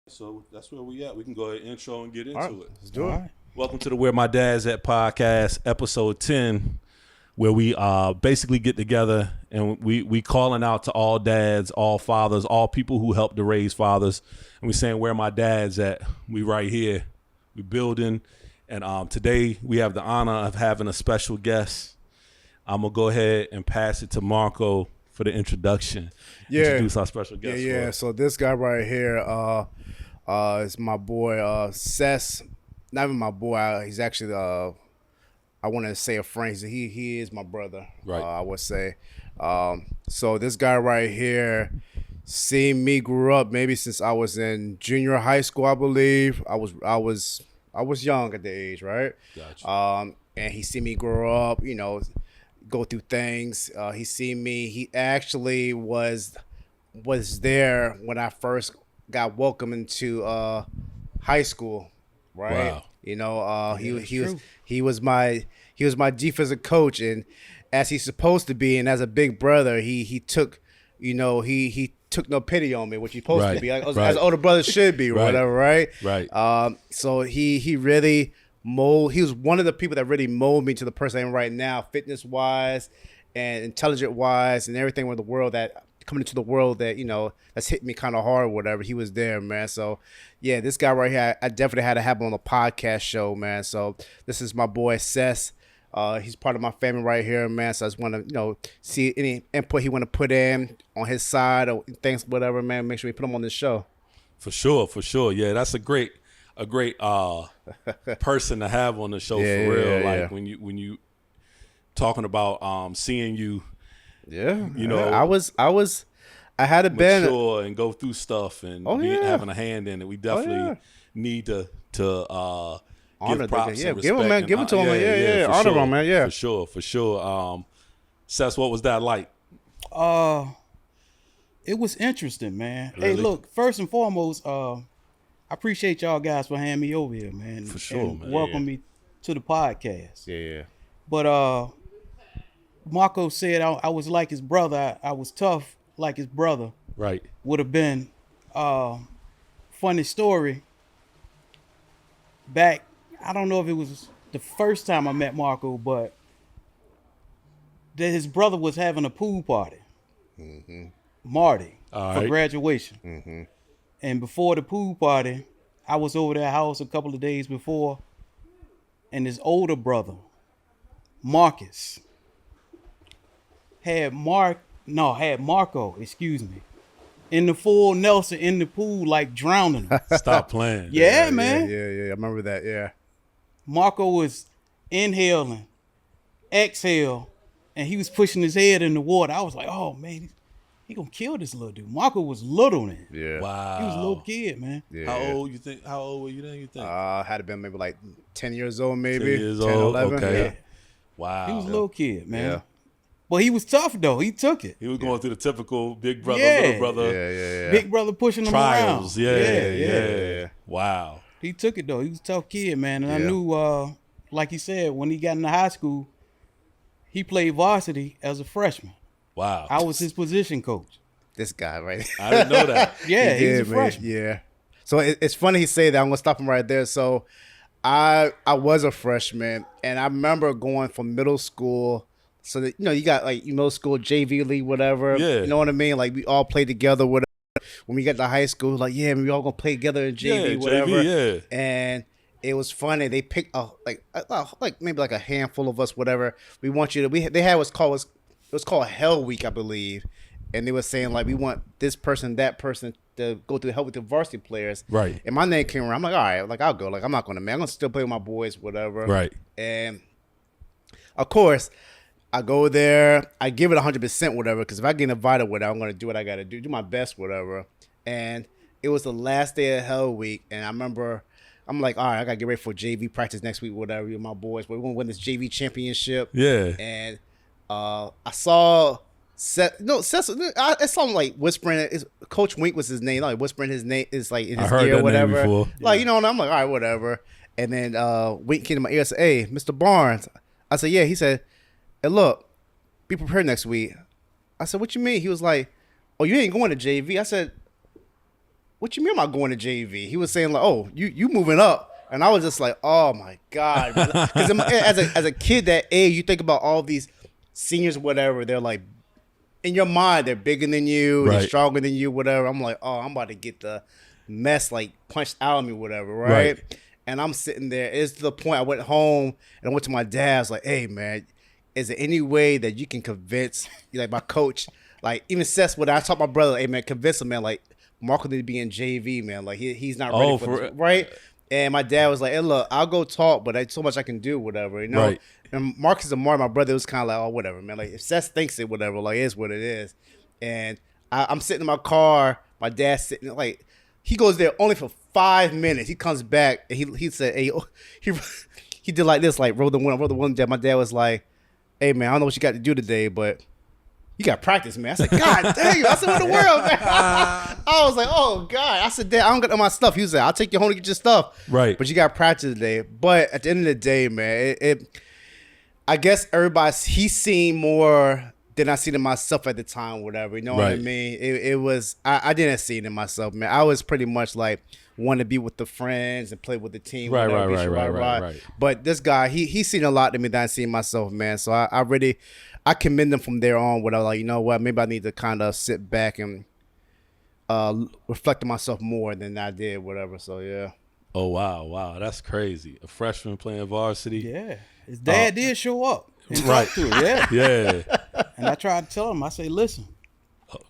So that's where we at. We can go ahead and intro and get All right, into it. let's do it. Right. Welcome to the Where My Dad's At podcast, episode 10, where we basically get together and we calling out to all dads, all fathers, all people who help to raise fathers. And we saying where my dad's at. We right here. We building. And today we have the honor of having a special guest. I'm going to go ahead and pass it to Marco for the introduction. Introduce our special guest. Yeah. So this guy right here is my boy Sess. Not even my boy. He's actually I want to say a friend. He is my brother. Right. I would say. So this guy right here, seen me grew up maybe since I was in junior high school, I believe. I was young at the age, right? Gotcha. And he seen me grow up, go through things. He seen me. He actually was there when I first got welcomed into high school, right? Wow. He was my defensive coach, and as he's supposed to be, and as a big brother, he took he took no pity on me, which he's supposed to be, as older brothers should be, or whatever, right? Right. So he really he was one of the people that really molded me to the person I am right now, fitness wise and intelligent wise, and everything with the world that coming into the world that that's hit me kind of hard or whatever. He was there, man. So yeah, this guy right here, I definitely had to have him on the podcast show, man. So this is my boy Sess. He's part of my family right here, man. So I just want to see any input he want to put in on his side or things, whatever, man. Make sure we put him on this show. For sure. Yeah, that's a great person to have on the show, for real. Like when you talking about seeing you, I had a been mature and go through stuff and having a hand in it. We definitely need to honor give props and respect. Give him, man. Give him to him, honor him, man. Yeah, for sure. Sess, what was that like? It was interesting, man. Really? Hey, look, first and foremost, I appreciate y'all guys for having me over here, man. For sure, and man. Welcome me to the podcast. Yeah. But Marco said I was like his brother. I was tough like his brother. Right. Would have been funny story. Back, I don't know if it was the first time I met Marco, but that his brother was having a pool party. Mm-hmm. Marty, All for right. graduation. Mm-hmm. And before the pool party, I was over their house a couple of days before, and his older brother, Marcus, had Marco, in the full Nelson in the pool, like drowning him. Stop playing. Yeah, man. Yeah. I remember that. Yeah. Marco was inhaling, exhale, and he was pushing his head in the water. I was like, oh, man, he gonna kill this little dude. Marco was little then. Yeah. Wow. He was a little kid, man. Yeah. How old were you then? You think? Had to been maybe like 10 years old, maybe 10 years 10, old. 11. Okay. Yeah. Wow. He was a little kid, man. Yeah. But he was tough though. He took it. He was going through the typical big brother, Yeah. little brother Yeah. Big brother pushing him trials. around. Yeah. Wow. He took it though. He was a tough kid, man. And I Yeah. knew, like he said, when he got into high school, he played varsity as a freshman. Wow. I was his position coach. This guy, right? I didn't know that. Yeah, he was a man. freshman. Yeah. So it's funny he say that. I'm gonna stop him right there. So I was a freshman, and I remember going from middle school. So that you got like middle school JV league, whatever. Yeah. You know what I mean? Like we all played together. Whatever. When we got to high school, like we all gonna play together in JV, Yeah, whatever. JV, yeah. And it was funny. They picked like maybe like a handful of us, whatever. We want you to. They had it was called Hell Week, I believe. And they were saying, like, we want this person, that person to go through help with the varsity players. Right. And my name came around. I'm like, all right, like, I'll go. Like, I'm not going to, man. I'm going to still play with my boys, whatever. Right. And, of course, I go there. I give it 100%, whatever, because if I get invited, whatever, I'm going to do what I got to do my best, whatever. And it was the last day of Hell Week. And I remember, I'm like, all right, I got to get ready for JV practice next week, whatever, with my boys. We're going to win this JV championship. Yeah. And I saw... it sounded like whispering. Coach Wink was his name. Like whispering his name is like in his heard ear, that whatever. name before. Like and I'm like, all right, whatever. And then Wink came to my ear and said, "Hey, Mr. Barnes." I said, "Yeah." He said, "Hey, look, be prepared next week." I said, "What you mean?" He was like, "Oh, you ain't going to JV?" I said, what you mean am I going to JV? He was saying like, oh, you moving up. And I was just like, oh my God. Because as a kid that age, you think about all these seniors, whatever, they're like, in your mind, they're bigger than you, they're stronger than you, whatever. I'm like, oh, I'm about to get the mess like punched out of me, whatever, right? And I'm sitting there. It's to the point I went home and I went to my dad. I was like, hey, man, is there any way that you can convince, like my coach, like even Seth, when I taught my brother, hey, man, convince him, man, like Marco need to be in JV, man. Like he's not ready for this, right? And my dad was like, hey, look, I'll go talk, but there's so much I can do, whatever, you know? Right. And Marcus and Mark, my brother, was kind of like, oh, whatever, man. Like, if Seth thinks it, whatever, like, it's what it is. And I'm sitting in my car. My dad's sitting, like, he goes there only for 5 minutes. He comes back, and he said, hey, he did like this, like, roll the one. My dad was like, hey, man, I don't know what you got to do today, but you got to practice, man. I said, God dang you. I said, what in the world, man? I was like, oh, God. I said, Dad, I don't got my stuff. He was like, I'll take you home to get your stuff. Right. But you got to practice today. But at the end of the day, man, I guess he's seen more than I seen in myself at the time, whatever. You know what I mean? It was, I didn't see it in myself, man. I was pretty much like, want to be with the friends and play with the team. Right. But this guy, he's seen a lot to me that I seen myself, man. So I commend him from there on. Where I was like, you know what? Maybe I need to kind of sit back and reflect on myself more than I did, whatever. So yeah. Oh wow, that's crazy. A freshman playing varsity. Yeah, his dad did show up and talk to him. Yeah. And I tried to tell him. I say, listen,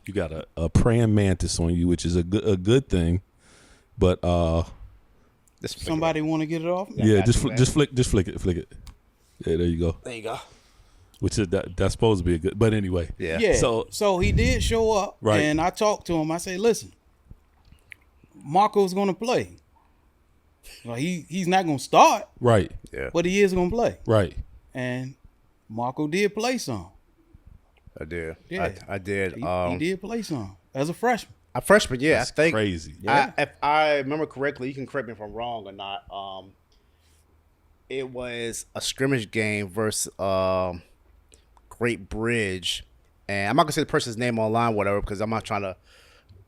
you got a praying mantis on you, which is a good thing. But somebody want to get it off? Yeah, just flick it. Yeah, there you go. There you go. Which is that's supposed to be a good. But anyway, yeah. So he did show up, and I talked to him. I say, listen, Marco's going to play. Well, he's not going to start, right? Yeah, but he is going to play, right? And Marco did play some. I did. Yeah, I did. He did play some as a freshman. A freshman, yeah. That's I think crazy. Yeah. If I remember correctly, you can correct me if I'm wrong or not. It was a scrimmage game versus Great Bridge, and I'm not gonna say the person's name online, whatever, because I'm not trying to,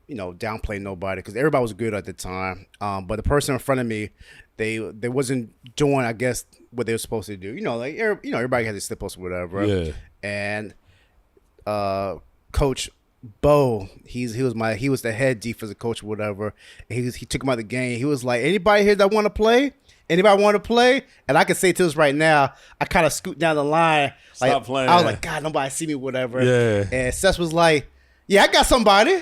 downplay nobody, because everybody was good at the time. But the person in front of me, they wasn't doing, I guess, what they were supposed to do. Everybody has their slip-ups or whatever. Yeah. And Coach Bo, he was the head defensive coach or whatever. And he took him out of the game. He was like, anybody here that want to play? Anybody want to play? And I can say to this right now, I kind of scoot down the line. Stop playing. I was like, God, nobody see me, whatever. Yeah. And Seth was like, yeah, I got somebody.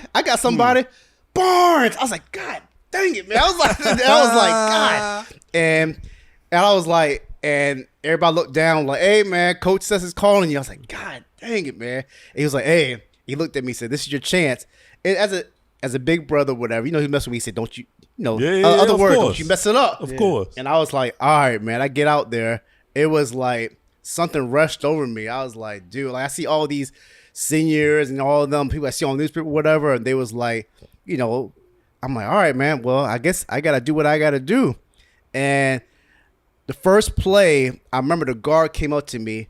Barnes. I was like, God dang it, man. I was like, God. And I was like, and everybody looked down like, hey, man, Coach Seth is calling you. I was like, God dang it, man. And he was like, hey. He looked at me and said, this is your chance. And as a big brother, whatever, he messed with me. He said, don't you, other words, don't you mess it up. Of course. And I was like, all right, man. I get out there. It was like something rushed over me. I was like, dude, like I see all these seniors and all of them people I see on the newspaper, whatever. And they was like, I'm like, all right, man. Well, I guess I got to do what I got to do. And the first play, I remember the guard came up to me,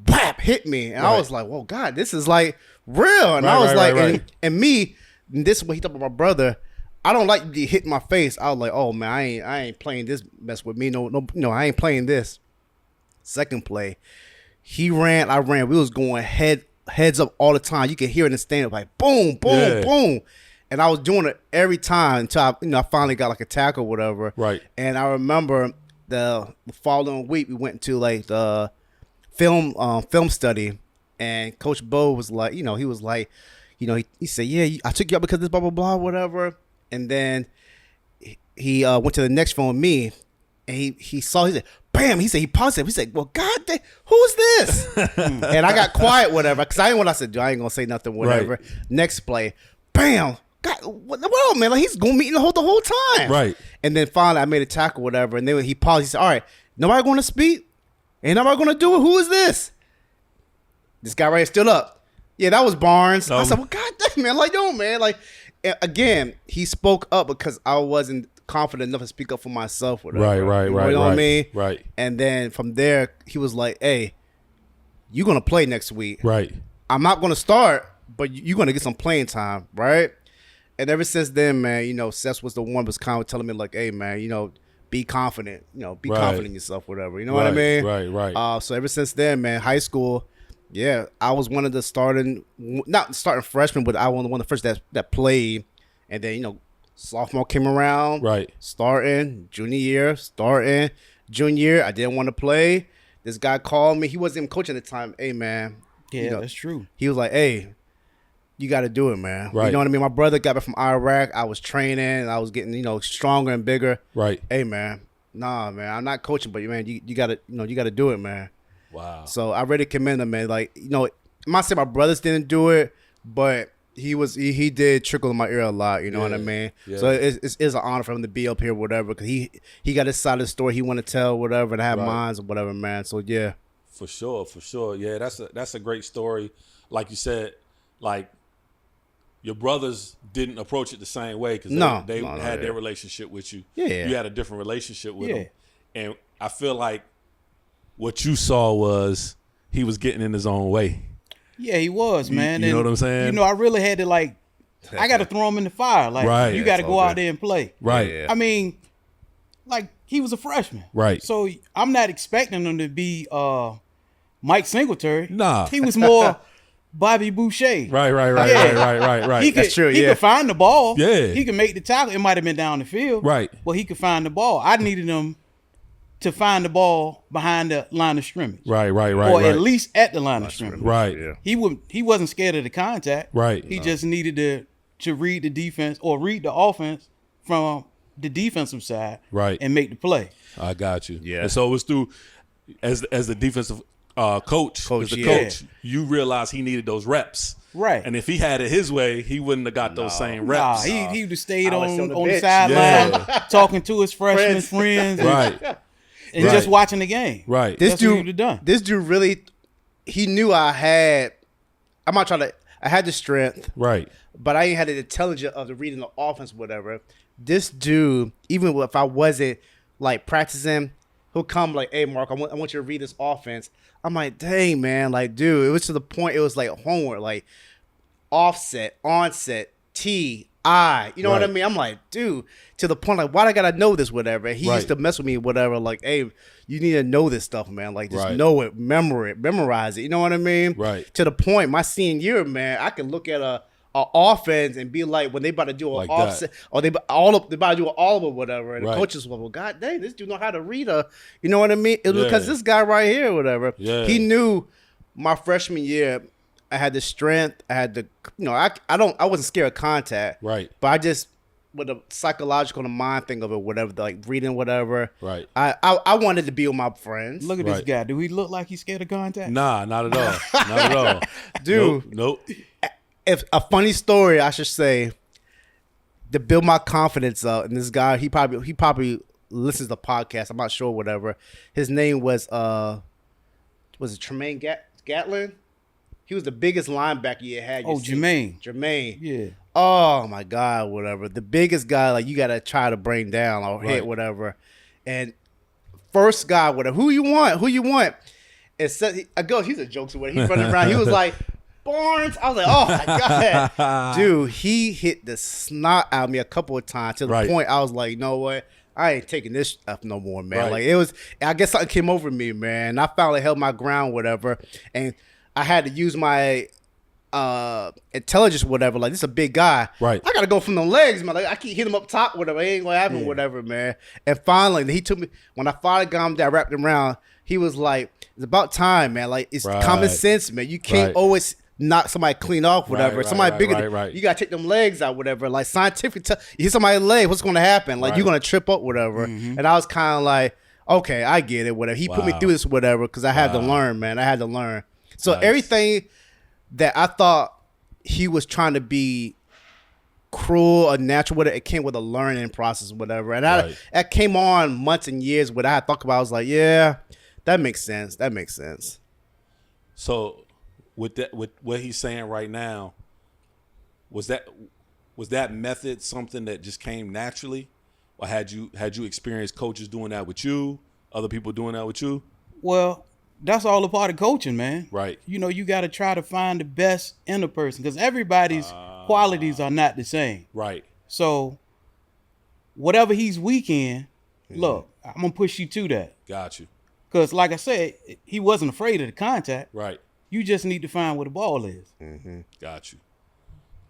whap, hit me. And I was like, well, God, this is like real. And I was like, and me, and this is what he thought about my brother. I don't like to be hit in my face. I was like, oh man, I ain't playing this mess with me. No, I ain't playing this. Second play, he ran, I ran. We was going heads up all the time. You could hear it in the stand like boom, boom, boom. And I was doing it every time until I finally got like a tackle or whatever. Right. And I remember the following week we went to like the film study, and Coach Bo was like, he was like, he said, yeah, I took you up because this blah blah blah whatever. And then he went to the next phone with me, and he saw, he said, bam, he said, he paused it. He said, well, God dang, who's this? And I got quiet, whatever, because I said, I ain't gonna say nothing, whatever. Right. Next play, bam, God, what the world, man? Like he's gonna meet the whole time. Right. And then finally I made a tackle, whatever, and then he paused, he said, all right, nobody gonna speak? Ain't nobody gonna do it? Who is this? This guy right here stood up. Yeah, that was Barnes. I said, well, God damn, man, like, yo, man, like, again, he spoke up because I wasn't confident enough to speak up for myself. Whatever. Right. You know what I mean? Right. And then from there, he was like, hey, you're going to play next week. Right. I'm not going to start, but you're going to get some playing time, right? And ever since then, man, you know, Seth was the one was kind of telling me like, hey, man, you know, be confident, you know, be confident in yourself, whatever. You know what I mean? Right. So ever since then, man, high school, yeah, I was one of the not starting freshmen, but I was one of the first that played. And then, you know, sophomore came around, starting, junior year, junior year, I didn't want to play. This guy called me. He wasn't even coaching at the time. Hey, man. Yeah, you know, that's true. He was like, hey, you got to do it, man. Right. You know what I mean? My brother got back from Iraq. I was training. And I was getting, you know, stronger and bigger. Right. Hey, man. Nah, man. I'm not coaching, but, man, you got to, you know, you got to do it, man. Wow. So I really commend him, man. Like, you know, I'm not saying my brothers didn't do it, but he did trickle in my ear a lot, you know what I mean? Yeah. So it's an honor for him to be up here, whatever, because he got his side of the story he want to tell, whatever, and have minds or whatever, man. So yeah. For sure. Yeah, that's a great story. Like you said, like your brothers didn't approach it the same way because they had their relationship with you. Yeah. You had a different relationship with them. And I feel like what you saw was he was getting in his own way. Yeah, he was, man. You know what I'm saying? You know, I really had to I got to throw him in the fire. Like, you got to go out there and play. Right. Yeah. I mean, like, he was a freshman. Right. So I'm not expecting him to be Mike Singletary. Nah. He was more Bobby Boucher. Right. He could, That's true, he could find the ball. Yeah. He could make the tackle. It might have been down the field. Right. But he could find the ball. I needed him to find the ball behind the line of scrimmage. Right. Or at least at the line of scrimmage. Right. Yeah. He wasn't scared of the contact. Right. He just needed to read the defense or read the offense from the defensive side. Right. And make the play. I got you. Yeah. And so it was through as the defensive coach, you realized he needed those reps. Right. And if he had it his way, he wouldn't have got those same reps. Nah, he would have stayed on the bench. sideline talking to his freshman friends. Right. And just watching the game. Right. This That's what he dude, would've done. This dude really, he knew I had the strength. Right. But I ain't had the intelligence of the reading the offense, whatever. This dude, even if I wasn't like practicing, he'll come like, hey, Mark, I want you to read this offense. I'm like, dang, man. Like, dude, it was to the point, it was like homework, like offset, onset, T, I. You know what I mean? I'm like, dude, to the point, like, why do I got to know this, whatever? And he used to mess with me, whatever, like, hey, you need to know this stuff, man. Like, just know it, memorize it. You know what I mean? Right. To the point, my senior year, man, I can look at a offense and be like, when they about to do an like offset, that. or they about to do an all of or whatever, and the Right. coaches will, well, God dang, this dude know how to read you know what I mean? It was because this guy right here, whatever, he knew my freshman year, I had the strength, I had the, you know, I wasn't scared of contact, Right. but I just, with the psychological and the mind thing of it, whatever, like reading whatever, Right. I wanted to be with my friends. Look at this guy. Do he look like he's scared of contact? Nah, not at all. Not at all. Dude. Nope. If a funny story, I should say, to build my confidence up, and this guy, he probably listens to the podcast. I'm not sure, whatever. His name was it Tremaine Gatlin? He was the biggest linebacker you had. Jermaine. Jermaine. Yeah. Oh my God, whatever. The biggest guy, like you gotta try to bring down or hit, whatever. And first guy, whatever. Who you want? And so he's a jokester. Whatever. He's running around. He was like, Barnes. I was like, oh my God. Dude, he hit the snot out of me a couple of times to the point I was like, you know what? I ain't taking this stuff no more, man. Like it was, I guess something came over me, man. I finally held my ground, whatever. And I had to use my intelligence, whatever. Like, this is a big guy. Right. I got to go from the legs, man. Like, I keep hitting him up top, whatever. It ain't going to happen, whatever, man. And finally, he took me, when I finally got him there, wrapped him around, he was like, it's about time, man. Like, it's common sense, man. You can't always knock somebody clean off, whatever. Somebody bigger than you got to take them legs out, whatever. Like, scientific, you hit somebody's leg, what's going to happen? Like, you're going to trip up, whatever. And I was kind of like, okay, I get it, whatever. He put me through this, whatever, because I had to learn, man. I had to learn. So everything that I thought he was trying to be cruel or natural with it came with a learning process, whatever. And that came on months and years. What I had thought about, I was like, yeah, that makes sense. That makes sense. So with what he's saying right now, was that method something that just came naturally, or had you experienced coaches doing that with you, other people doing that with you? Well, that's all a part of coaching, man. Right. You know, you got to try to find the best in a person because everybody's qualities are not the same. Right. So whatever he's weak in, look, I'm going to push you to that. Got you. Because like I said, he wasn't afraid of the contact. Right. You just need to find where the ball is. Got you.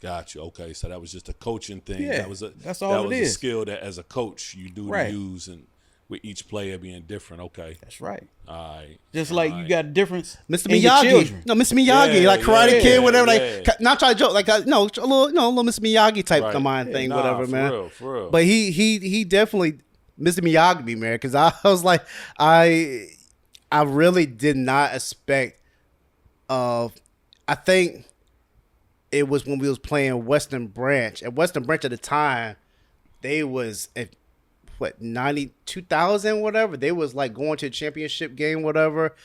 Got you. Okay, so that was just a coaching thing. Yeah, that's all it a is. skill that as a coach you do Right. to use, and with each player being different. Okay. That's right. All right. Just like you got a difference Mr. in your Miyagi. children. No, Mr. Miyagi, Yeah, like Karate yeah, Kid, whatever. yeah. Like, not trying to joke, like a little Mr. Miyagi type Right. of mind thing, whatever, for man. real, for real. But he definitely Mr. Miyagi, man, because I was like, I really did not expect. I think it was when we was playing Western Branch. At Western Branch at the time, they was at what 2000 whatever. They was like going to a championship game, whatever,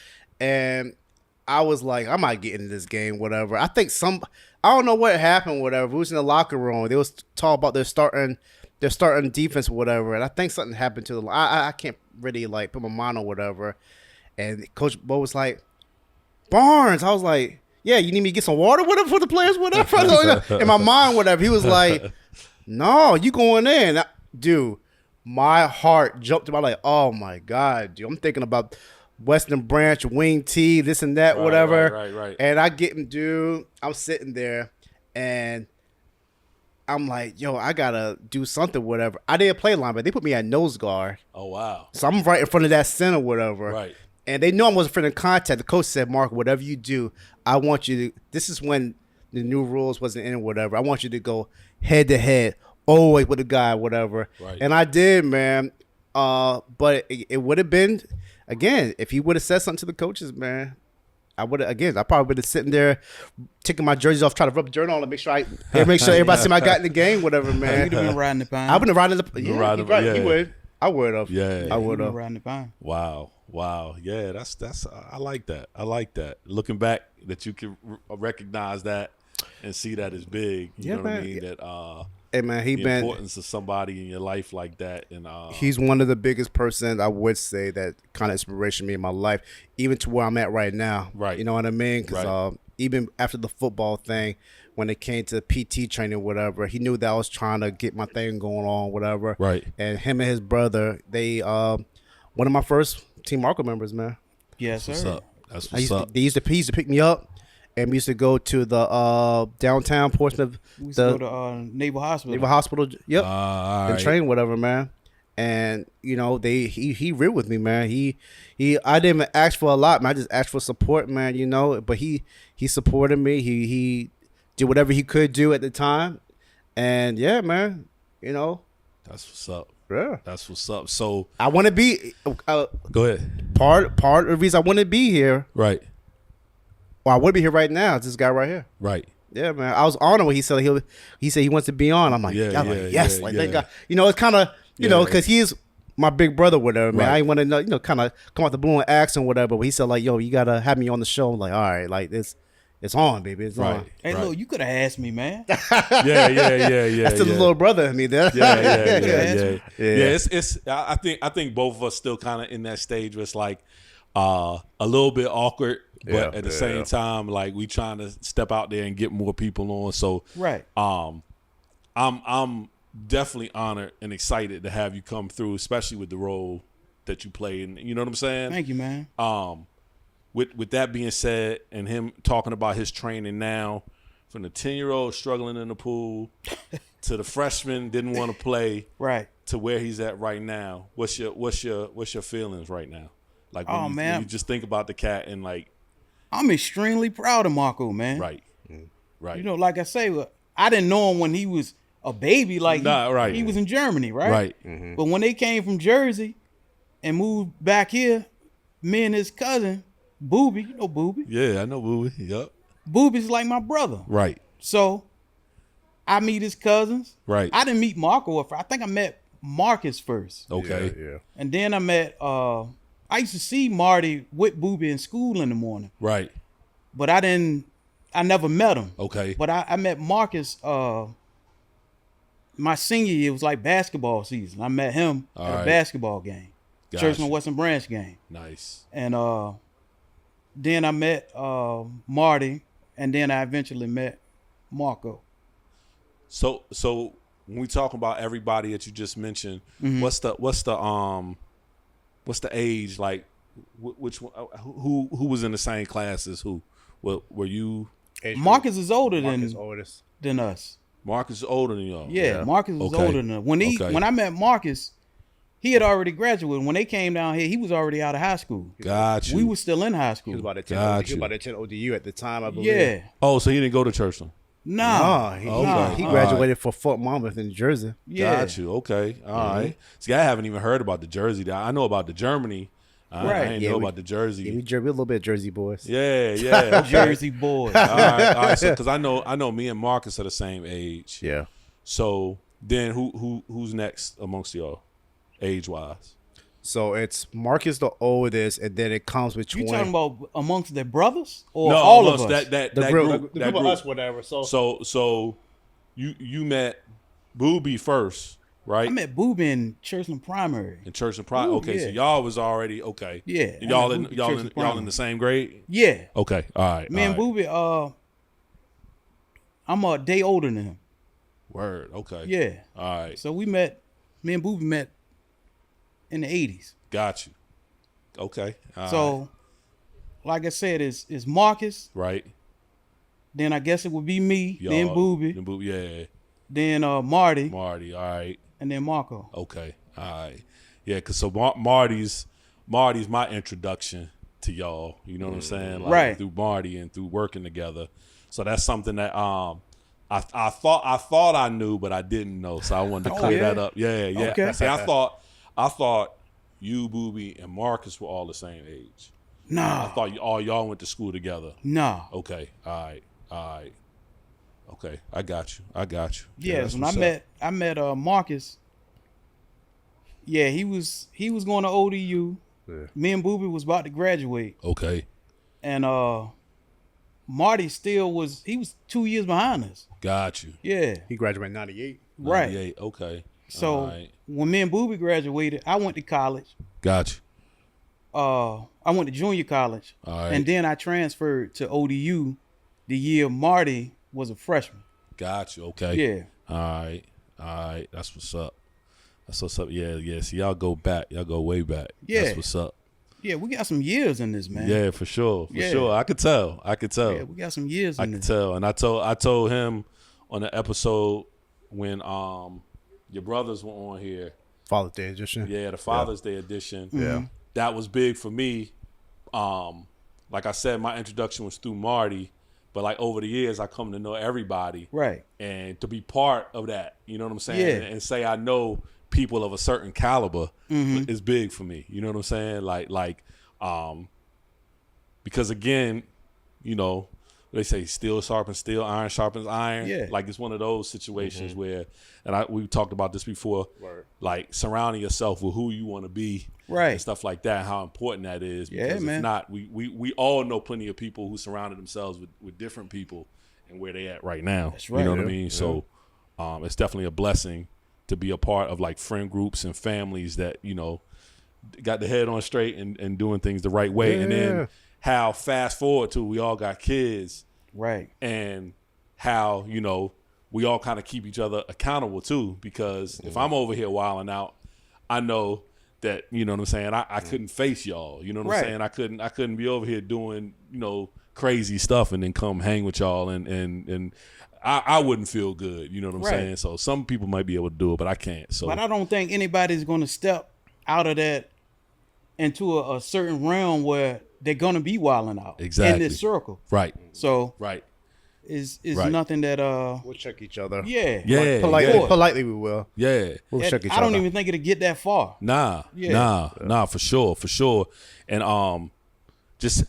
and I was like, I might get into this game, whatever. I think I don't know what happened, whatever. We was in the locker room. They was talking about their starting defense, whatever, and I think something happened to them. I can't really like put my mind on whatever. And Coach Bo was like, Barnes. I was like, yeah, you need me to get some water, whatever, for the players, whatever. In my mind, whatever. He was like, no, you going in. Dude, my heart jumped to my like, oh my God, dude. I'm thinking about Western Branch, wing tee, this and that, whatever. Right. And I get him, dude. I'm sitting there and I'm like, yo, I gotta do something, whatever. I didn't play linebacker. They put me at nose guard. Oh wow. So I'm right in front of that center, whatever. Right. And they know I wasn't in contact. The coach said, Mark, whatever you do, I want you to, this is when the new rules wasn't in, whatever. I want you to go head to head, always with the guy, whatever. Right. And I did, man. But it would have been, again, if he would have said something to the coaches, man, I probably would have sitting there taking my jerseys off, trying to rub dirt on it, make sure everybody see I got in the game, whatever, man. You'd have been riding the pine. I would have riding the You yeah, ride you're the- right. yeah. He would. I would have. Yeah. I You'd would have have. been riding the pine. Wow. Yeah, that's I like that. I like that. Looking back, that you can recognize that and see that as big. You Yeah, know what I man. mean? That Hey man, the importance of somebody in your life like that, and he's one of the biggest persons I would say that kind of inspiration me in my life, even to where I'm at right now. Right. You know what I mean? Because Right. Even after the football thing, when it came to PT training, whatever, he knew that I was trying to get my thing going on, whatever. Right. And him and his brother, they one of my first Team Marco members, man. Yes, what's sir. up? That's what's up. He used to pick me up, and we used to go to the downtown portion of We used to the go to Naval Hospital. Naval Hospital. Yep. All And right. train, whatever, man. And you know, he real with me, man. I didn't even ask for a lot, man. I just asked for support, man. You know, but he supported me. He did whatever he could do at the time, and yeah, man. You know, That's what's up. yeah. That's what's up. So I want to be go ahead. part of the reason I want to be here. Right. Well, I would be here right now. It's this guy right here. Right. Yeah, man. I was honored when he said he wants to be on. I'm like, Yeah, I'm like, yeah, yes, yeah, like yeah. that guy. You know, it's kind of you know, because he's my big brother, whatever, man. Right. I ain't want to know, you know, kind of come out the blue and ask him whatever. But he said like, yo, you gotta have me on the show. I'm like, all right, like it's on, baby, it's on. Right. Hey, Right. look, you could have asked me, man. Yeah. That's the little brother in me, there. Yeah. Yeah. It's. I think both of us still kind of in that stage where it's like a little bit awkward, but Yeah, at the yeah. same time, like we trying to step out there and get more people on. So Right. I'm definitely honored and excited to have you come through, especially with the role that you played. And you know what I'm saying? Thank you, man. With that being said, and him talking about his training now, from the 10-year-old struggling in the pool to the freshman didn't want to play, Right. to where he's at right now. What's your feelings right now? Like when, Oh, man. when you just think about the cat and like I'm extremely proud of Marco, man. right. You know, like I say, I didn't know him when he was a baby. Like Nah, right. he was in Germany, right? Right. But when they came from Jersey and moved back here, me and his cousin, Booby, you know Booby. Yeah, I know Booby. Yep. Booby's like my brother. Right. So I meet his cousins. Right. I didn't meet Marco at first. I think I met Marcus first. Okay. Yeah. And then I met I used to see Marty with Booby in school in the morning. Right. But I never met him. Okay. But I met Marcus my senior year. It was like basketball season. I met him All at a right. basketball game. Gotcha. Churchman Western Branch game. Nice. And Then I met Marty, and then I eventually met Marco. So when we talk about everybody that you just mentioned, what's the age, like which one, who was in the same class as who? Were you? Marcus is older oldest. than us. Marcus is older than y'all. Yeah, Marcus was Okay. older than us. When I met Marcus, he had already graduated. When they came down here, he was already out of high school. Got you. We were still in high school. He was about to Got he was about to attend ODU at the time, I believe. Yeah. Oh, so he didn't go to Churchland. Nah. He graduated for Fort Monmouth in Jersey. Yeah. Got you. Okay. All right. See, I haven't even heard about the Jersey. I know about the Germany. I didn't know about the Jersey. Yeah, we're a little bit Jersey boys. Yeah. Okay. Jersey boys. All right. So, because I know me and Marcus are the same age. Yeah. So then, who's next amongst y'all, age wise? So it's Marcus the oldest, and then it comes with 20. You talking about amongst their brothers or No, all of us? That the group, the that group group. of us, whatever. So you met Booby first, right? I met Boob in Churchland Primary. In Churchland Prime. Ooh, Okay, so yeah. y'all was already okay. Yeah, And y'all I in met Booby y'all in Churchland y'all in Primary. the same grade. Yeah. Okay. All right. Me and Booby, I'm a day older than him. Word. Okay. Yeah. All right. So me and Booby met in the 80s. Got you. Okay. All right. So, like I said, it's Marcus. Right. Then I guess it would be me. Y'all, Then Booby. Then Booby. Yeah. Then Marty. Marty. All right. And then Marco. Okay. All right. Yeah. Cause so Marty's my introduction to y'all. You know what I'm saying? Like, Right. Through Marty and through working together. So that's something that I thought I knew, but I didn't know. So I wanted to clear yeah? that up. Yeah. Okay. See, I thought you, Booby, and Marcus were all the same age. I Nah. thought all y'all went to school together. Nah. Okay. All right. Okay. I got you. Yeah, that's when what's I met Marcus. Yeah, he was going to ODU. Yeah. Me and Booby was about to graduate, Okay. and Marty he was 2 years behind us. Got you. Yeah, He graduated in 98. right. 98. Okay. So All right. when me and Booby graduated, I went to college. Got you. I went to junior college, All right. and then I transferred to ODU the year Marty was a freshman. Got you. Okay. Yeah. All right. That's what's up. Yeah. See, y'all go back. Y'all go way back. Yeah. That's what's up. Yeah, we got some years in this, man. Yeah, for sure. Yeah. Sure. I could tell. Yeah, we got some years I in could this. tell. And I told him on the episode when your brothers were on here. Father's Day edition. Yeah, the Father's Day edition. Yeah. That was big for me. Like I said, my introduction was through Marty, but like over the years, I come to know everybody, Right. and to be part of that, you know what I'm saying? Yeah. And say I know people of a certain caliber is big for me. You know what I'm saying? Like, because again, you know, they say steel sharpens steel, iron sharpens iron. Yeah. Like it's one of those situations where, and we talked about this before, Word. like surrounding yourself with who you want to be, Right. and stuff like that. How important that is. Yeah, Because man. if not, we all know plenty of people who surrounded themselves with different people and where they at right now. That's You know right. what I Yeah, mean? yeah. So, it's definitely a blessing to be a part of like friend groups and families that, you know, got the head on straight and doing things the right way. And Yeah. then how fast forward to we all got kids Right. and how, you know, we all kind of keep each other accountable too, because if I'm over here wilding out, I know that, you know what I'm saying, I couldn't face y'all. You know what Right. I'm saying? I couldn't be over here doing, you know, crazy stuff and then come hang with y'all and I wouldn't feel good. You know what I'm Right. saying? So some people might be able to do it, but I can't. So But I don't think anybody's going to step out of that into a certain realm where they're going to be wilding out in Exactly. this circle. right. So Right. it's Right. nothing that We'll check each other. yeah. Yeah. Politely, yeah. politely we will. Yeah. We'll check each I don't other. even think it'll get that far. Nah, Yeah. nah, for sure. And just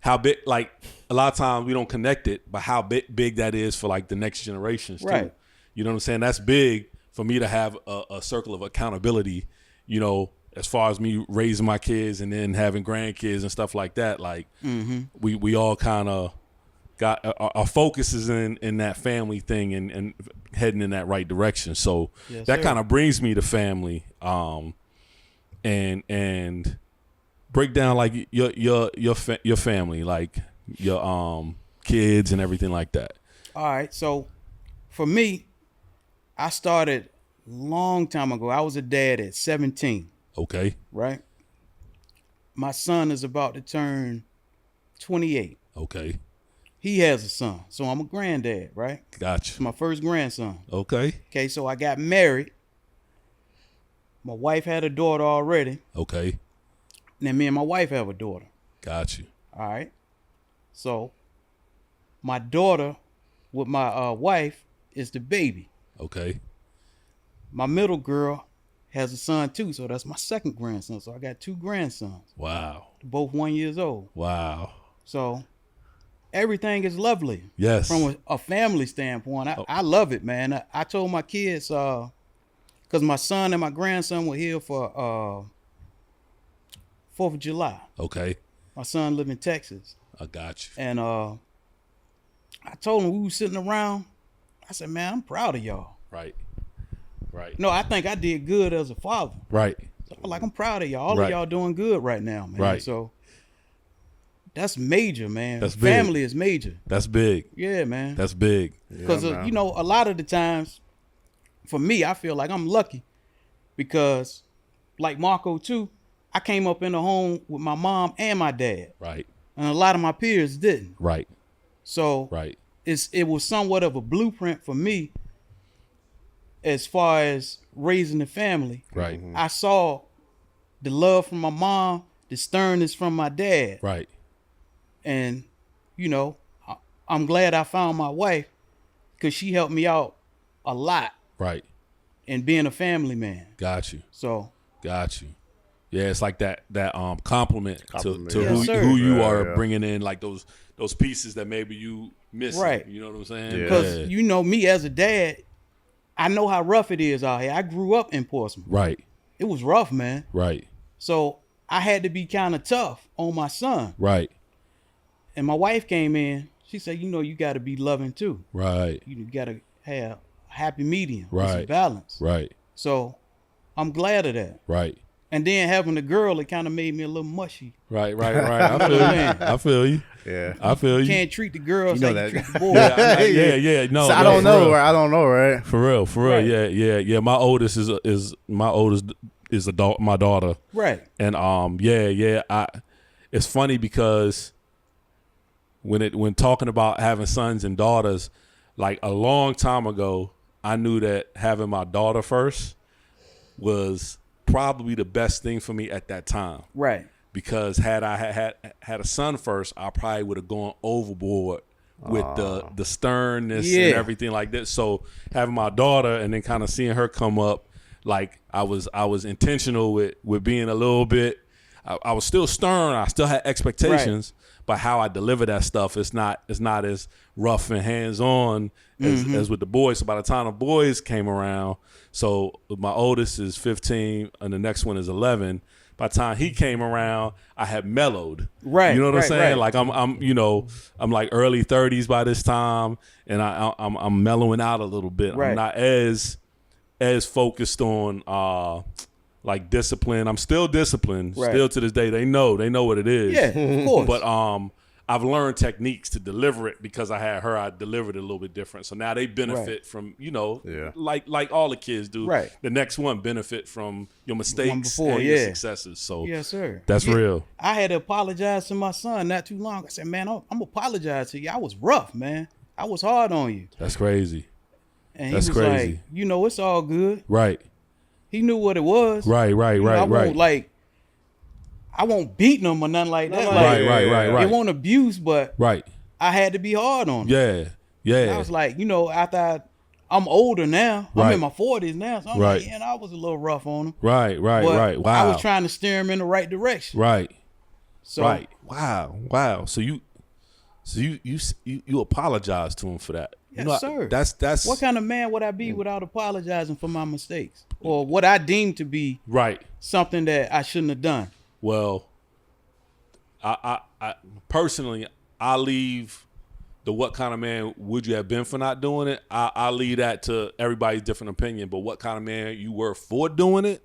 how big, like a lot of times we don't connect it, but how big that is for like the next generations too. Right. You know what I'm saying? That's big for me to have a circle of accountability, you know, as far as me raising my kids and then having grandkids and stuff like that. Like we all kind of got our focus is in that family thing and heading in that right direction. So Yes, that sir. kind of brings me to family. And break down like your family, like your kids and everything like that. All right, so for me, I started long time ago. I was a dad at 17. Okay. Right. My son is about to turn 28. Okay. He has a son, so I'm a granddad, right? Gotcha. It's my first grandson. Okay. Okay, so I got married. My wife had a daughter already. Okay. And then me and my wife have a daughter. Got you. All right. So my daughter with my wife is the baby. Okay. My middle girl has a son too, so that's my second grandson. So I got 2 grandsons. Wow. Both 1 year old. Wow. So everything is lovely. Yes. From a family standpoint. I love it, man. I told my kids, because my son and my grandson were here for 4th of July. Okay. My son live in Texas. I got you. And I told him, we was sitting around. I said, man, I'm proud of y'all. Right. Right. No, I think I did good as a father. Right. So, like, I'm proud of y'all. All Right. of y'all doing good right now, man. Right. So that's major, man. That's big. Family is major. That's big. Yeah, man. That's big. Because, man. you know, a lot of the times, for me, I feel like I'm lucky because, like Marco, too, I came up in a home with my mom and my dad. Right. And a lot of my peers didn't. Right. So Right. it was somewhat of a blueprint for me as far as raising the family. Right. I saw the love from my mom, the sternness from my dad. Right. And, you know, I'm glad I found my wife because she helped me out a lot Right. in being a family man. Got you. So, Got you. Yeah, it's like that compliment to Yes, who sir. you Yeah, are yeah. bringing in, like those pieces that maybe you missing. Right. You know what I'm saying? Yeah. because you know me as a dad, I know how rough it is out here. I grew up in Portsmouth. Right. It was rough, man. Right. So I had to be kind of tough on my son. Right. And my wife came in. She said, you know, you got to be loving too. Right. You got to have a happy medium. With some Right. balance. Right. So I'm glad of that. Right. And then having a girl, it kind of made me a little mushy. Right. Right. I feel you. I feel you. Yeah. I feel you. Can't treat the girls You know like you that. treat the boys. Yeah. No, So I no, don't for know, real. right? I don't know, right? For real. Right. Yeah. My oldest is my daughter. Right. And it's funny because when talking about having sons and daughters, like a long time ago, I knew that having my daughter first was probably the best thing for me at that time. Right. Because had I had a son first, I probably would have gone overboard with the sternness Yeah. and everything like that. So having my daughter and then kind of seeing her come up, like I was intentional with being a little bit. I was still stern. I still had expectations, but how I deliver that stuff, it's not as rough and hands on as with the boys. So by the time the boys came around, so my oldest is 15 and the next one is 11. By the time he came around, I had mellowed. Right, You know what right, I'm saying? right. Like I'm like early 30s by this time, and I'm mellowing out a little bit. Right. I'm not as focused on like discipline. I'm still disciplined. Right. Still to this day, they know what it is. Yeah, of course. But I've learned techniques to deliver it because I had her. I delivered it a little bit different. So now they benefit from, Yeah. like all the kids do. Right. The next one benefit from your mistakes before, and your yeah. successes. So Yes, sir. that's Yeah. real. I had to apologize to my son not too long. I said, man, I'm apologize to you. I was rough, man. I was hard on you. That's crazy. And he That's was crazy. like, you know, it's all good. Right. He knew what it was. Right. You know, I won't beat him or nothing like that. Like, Right. It won't abuse, but Right. I had to be hard on him. Yeah. Yeah. I was like, you know, after I'm older now. I'm Right. in my 40s now. So I'm Right. like, yeah, I was a little rough on him. Right. But Wow. I was trying to steer him in the right direction. Right. So Right. Wow. So you apologize to him for that. Yes, sir. That's what kind of man would I be without apologizing for my mistakes? Or what I deem to be right. something that I shouldn't have done? Well, I personally, I leave the what kind of man would you have been for not doing it. I leave that to everybody's different opinion. But what kind of man you were for doing it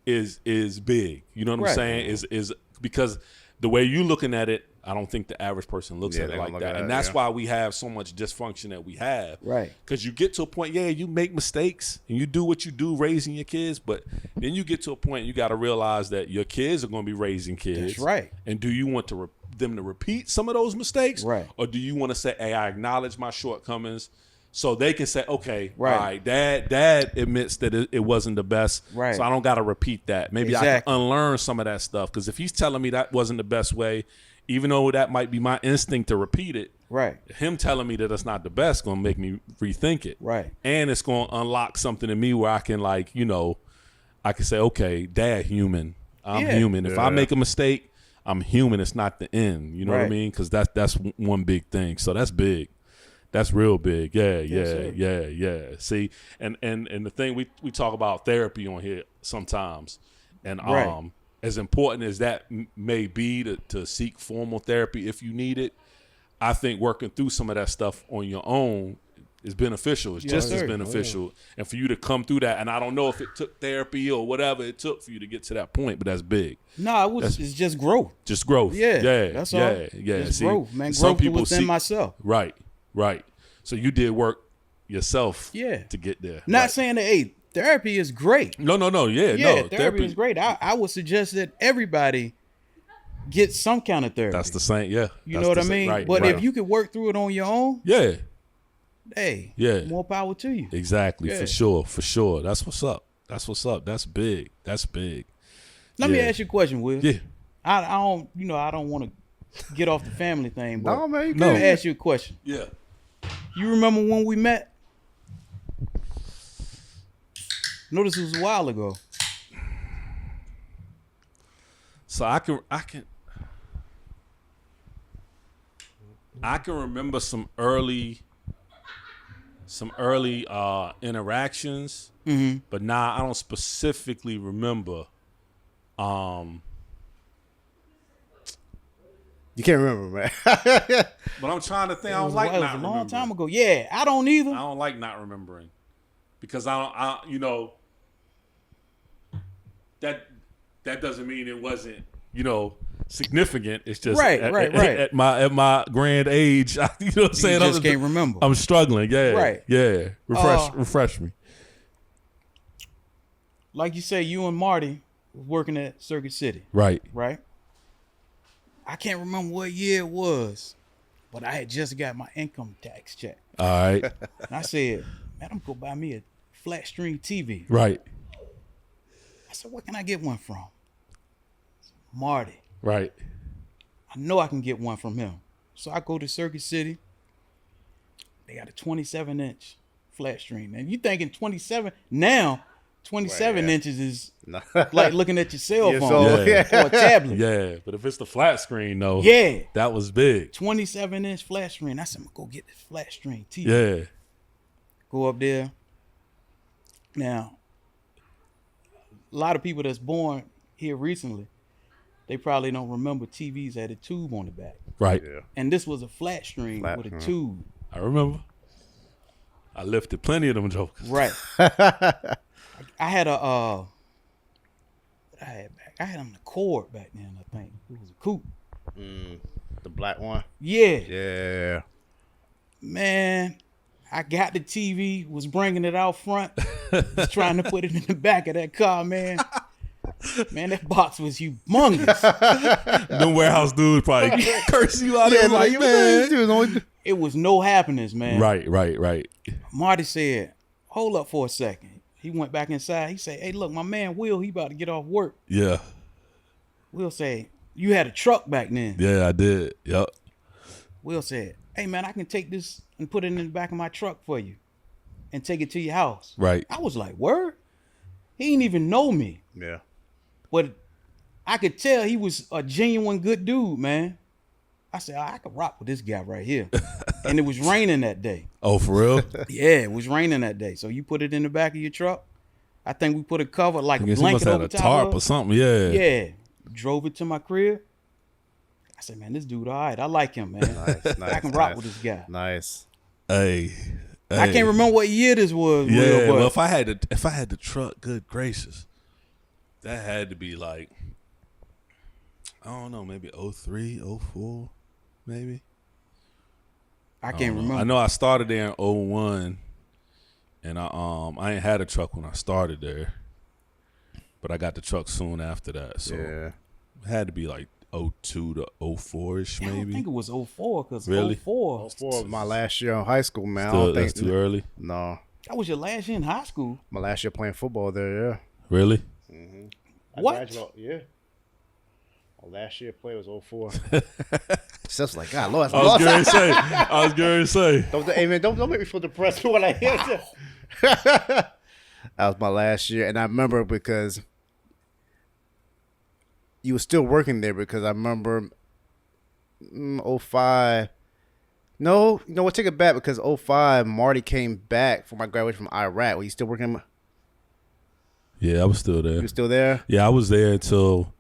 is big. You know what I'm Right. saying? Is because the way you looking at it, I don't think the average person looks at they it don't like look that. at And it, that's yeah. why we have so much dysfunction that we have. Right. Because you get to a point, you make mistakes and you do what you do raising your kids, but then you get to a point you got to realize that your kids are going to be raising kids. That's right. And do you want them to repeat some of those mistakes? Right. Or do you want to say, hey, I acknowledge my shortcomings, so they can say, okay, Right. all right, dad admits that it wasn't the best, Right. so I don't got to repeat that. Maybe I can Exactly. unlearn some of that stuff, because if he's telling me that wasn't the best way, even though that might be my instinct to repeat it, Right. him telling me that it's not the best going to make me rethink it. Right. And it's going to unlock something in me where I can, like, I can say, okay, dad human. I'm Yeah. human. If I make a mistake, I'm human. It's not the end. You know what I Right. mean? Because that's one big thing. So that's big. That's real big. Yeah. See, and the thing we talk about therapy on here sometimes, and Right. as important as that may be to seek formal therapy if you need it, I think working through some of that stuff on your own is beneficial. It's just as sir. beneficial. And for you to come through that, and I don't know if it took therapy or whatever it took for you to get to that point, but that's big. No, it's just growth. Just growth. Yeah. Yeah. That's yeah, all. Yeah. It's See, growth, man. some Growth people within myself. Right. So you did work yourself Yeah. to get there. Not Right. saying that, hey, therapy is great. No. Yeah, Yeah, no. therapy is great. I would suggest that everybody get some kind of therapy. That's the same. Yeah. You That's know what the I same- mean? Right, But right. if you could work through it on your own, Yeah. hey, Yeah. more power to you. Exactly. Yeah. For sure. That's what's up. That's big. Let me Yeah. ask you a question, Will. Yeah. I don't want to get off the family thing, but No, man, you No. let me good. ask you a question. Yeah. You remember when we met? Notice it was a while ago. So I can remember some early interactions, but now I don't specifically remember. You can't remember, man. But I'm trying to think. I It don't was, like it was not a long remembering. time ago. Yeah, I don't either. I don't like not remembering because that doesn't mean it wasn't, significant. It's just Right. at my grand age, you know what I'm saying? You just can't remember. I'm struggling. Yeah. Right. Yeah. Refresh me. Like you say, you and Marty was working at Circuit City, Right. right? I can't remember what year it was, but I had just got my income tax check. All right. And I said, man, I'm going to buy me a flat screen TV. Right. I said, where can I get one from? Marty. Right. I know I can get one from him. So I go to Circuit City. They got a 27-inch flat screen. And you thinking 27 now, 27 Well, yeah. inches is No. like looking at your cell Your phone soul, yeah. or a tablet. Yeah. But if it's the flat screen though, Yeah. that was big. 27-inch flat screen. I said, I'm going to go get this flat screen TV. Yeah. Go up there. Now, a lot of people that's born here recently, they probably don't remember TVs had a tube on the back. Right. Yeah. And this was a flat screen Flat, with a huh. tube. I remember. I lifted plenty of them jokers. Right. I had a what I had back. I had an Accord back then, I think. It was a coupe. The black one. Yeah. Yeah. Man, I got the TV, was bringing it out front, was trying to put it in the back of that car, man. Man, that box was humongous. Them warehouse dudes probably curse you out there like, you man. It was no happiness, man. Right. Marty said, hold up for a second. He went back inside. He said, hey, look, my man Will, he about to get off work. Yeah. Will said, you had a truck back then. Yeah, I did. Yep. Will said, hey, man, I can take this and put it in the back of my truck for you and take it to your house. Right. I was like, word? He didn't even know me. Yeah. But I could tell he was a genuine good dude, man. I said, I could rock with this guy right here. And it was raining that day. Oh, for real? Yeah, it was raining that day. So you put it in the back of your truck. I think we put a cover, like I a guess he must blanket have over had a top tarp of or it. something. Yeah. Yeah. Drove it to my crib. I said, man, this dude all right. I like him, man. Nice, I can rock with this guy. Nice. Hey. I can't remember what year this was. Yeah. Will, but Well, if I had the truck, good gracious, that had to be like, I don't know, maybe 03, 04, maybe. I can't remember. I know I started there in 01, and I ain't had a truck when I started there, but I got the truck soon after that. So it had to be like 02 to 04ish, maybe. I don't think it was 04 because Really? 04. 04 was my last year in high school, man. I Still, don't think that's too early. No, That was your last year in high school. my last year playing football there. Yeah. Really? What? Yeah. My last year play was 04. So it's like, God, Lord, I was going to say. Hey man, don't make me feel depressed when I hear that. That was my last year, and I remember because you were still working there. Because I remember 05. No, you know what? Take it back because 05, Marty came back for my graduation from Iraq. Were you still working? Yeah, I was still there. You were still there? Yeah, I was there until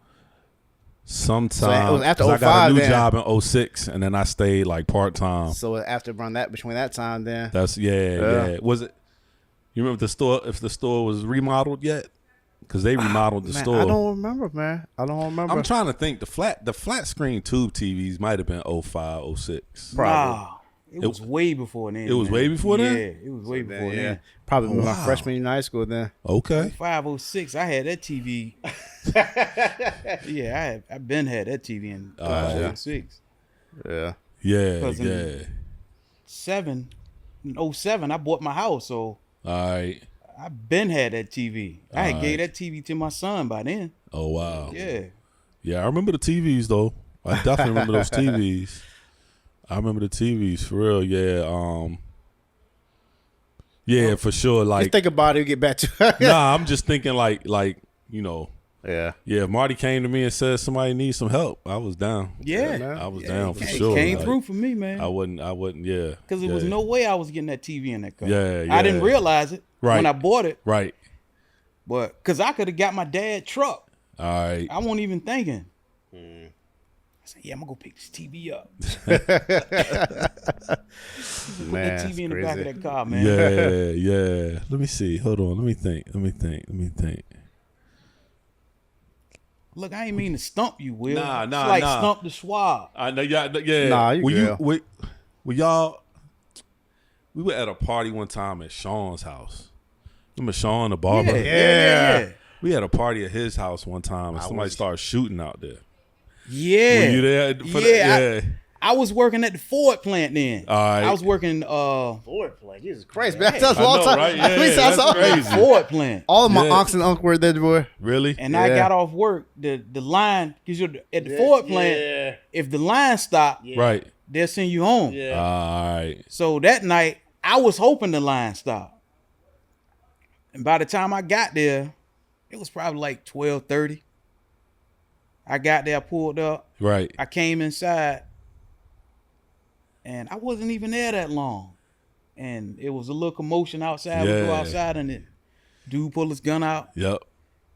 sometime. So it was after 'cause I got a 05 new then. job in 06, and then I stayed like part time. So after around that, between that time, then That's yeah. Was it? You remember the store? If the store was remodeled yet? Because they remodeled the man, store. I don't remember, man. I don't remember. I'm trying to think. The flat screen tube TVs might have been 05, 06. Probably. Nah, it was way before then. It was way before then? Yeah, it was way before yeah, then. probably my wow. freshman year in high school. Then Okay. 506, I had that TV. Yeah, I've been had that TV in yeah. 506. yeah. Yeah, 'Cause in- yeah. 07, I bought my house, so All right. I been had that TV. I had Alright. gave that TV to my son by then. Oh wow. Yeah. Yeah, I remember the TVs though. I definitely remember those TVs. I remember the TVs for real. Yeah. Yeah, for sure. Just Like, think about it. You get back to nah, I'm just thinking like you know. yeah. Yeah, if Marty came to me and said somebody needs some help, I was down. Yeah. man. I was Yeah, down it for came, sure. Came Like, through for me, man. I wouldn't. Yeah. Because there was yeah. no way I was getting that TV in that car. Yeah, I didn't yeah. realize it Right. when I bought it, Right. but because I could have got my dad truck. All right. I wasn't even thinking. I said, yeah, I'm going to go pick this TV up. Put Man, that TV in the that's back of crazy. that car, man. Yeah, yeah. Let me see. Hold on. Let me think. Look, I ain't mean to stump you, Will. Nah, It's nah, like nah. stump the Schwab. I know y'all. Yeah. Nah, you good. Were y'all? We were at a party one time at Sean's house. Remember Sean the barber? Yeah. We had a party at his house one time, and somebody started shooting out there. Yeah. Were you there? For Yeah, that? I was working at the Ford plant then. All right. I was working Ford play. Jesus Christ, man. That's a I long know, time. right? At least Yeah, I saw that's crazy. Ford plant. all of my Yeah. aunts and uncles were there, boy. Really? And I Yeah. got off work. The line, because you're at the Ford plant, if the line stopped, Right. they'll send you home. All right. So that night, I was hoping the line stopped. And by the time I got there, it was probably like 12:30. I got there, I pulled up. Right. I came inside, and I wasn't even there that long. And it was a little commotion outside. We go Yeah. outside, and the dude pulled his gun out. Yep.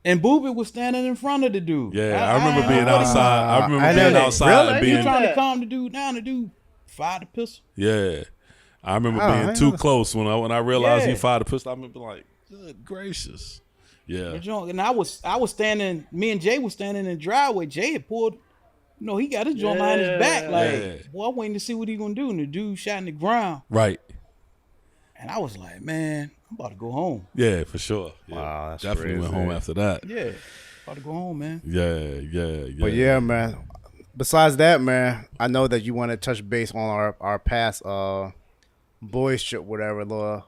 And Booby was standing in front of the dude. Yeah. I remember being what he- outside. I remember I know being that. outside Really? and He being. trying to calm the dude down. The dude fired the pistol. Yeah. I remember Oh, I being know too this. close when I realized he Yeah. fired a pistol. I remember like, good gracious. Yeah. And I was standing. Me and Jay was standing in the driveway. Jay had pulled. He got his joint behind his back. Like, Yeah. boy, I'm waiting to see what he gonna do. And the dude shot in the ground. Right. And I was like, man, I'm about to go home. Yeah, for sure. Yeah. Wow, that's Definitely went crazy. home after that. Yeah, about to go home, man. Yeah. But yeah, man. Besides that, man, I know that you want to touch base on our past boys trip, whatever, Laura.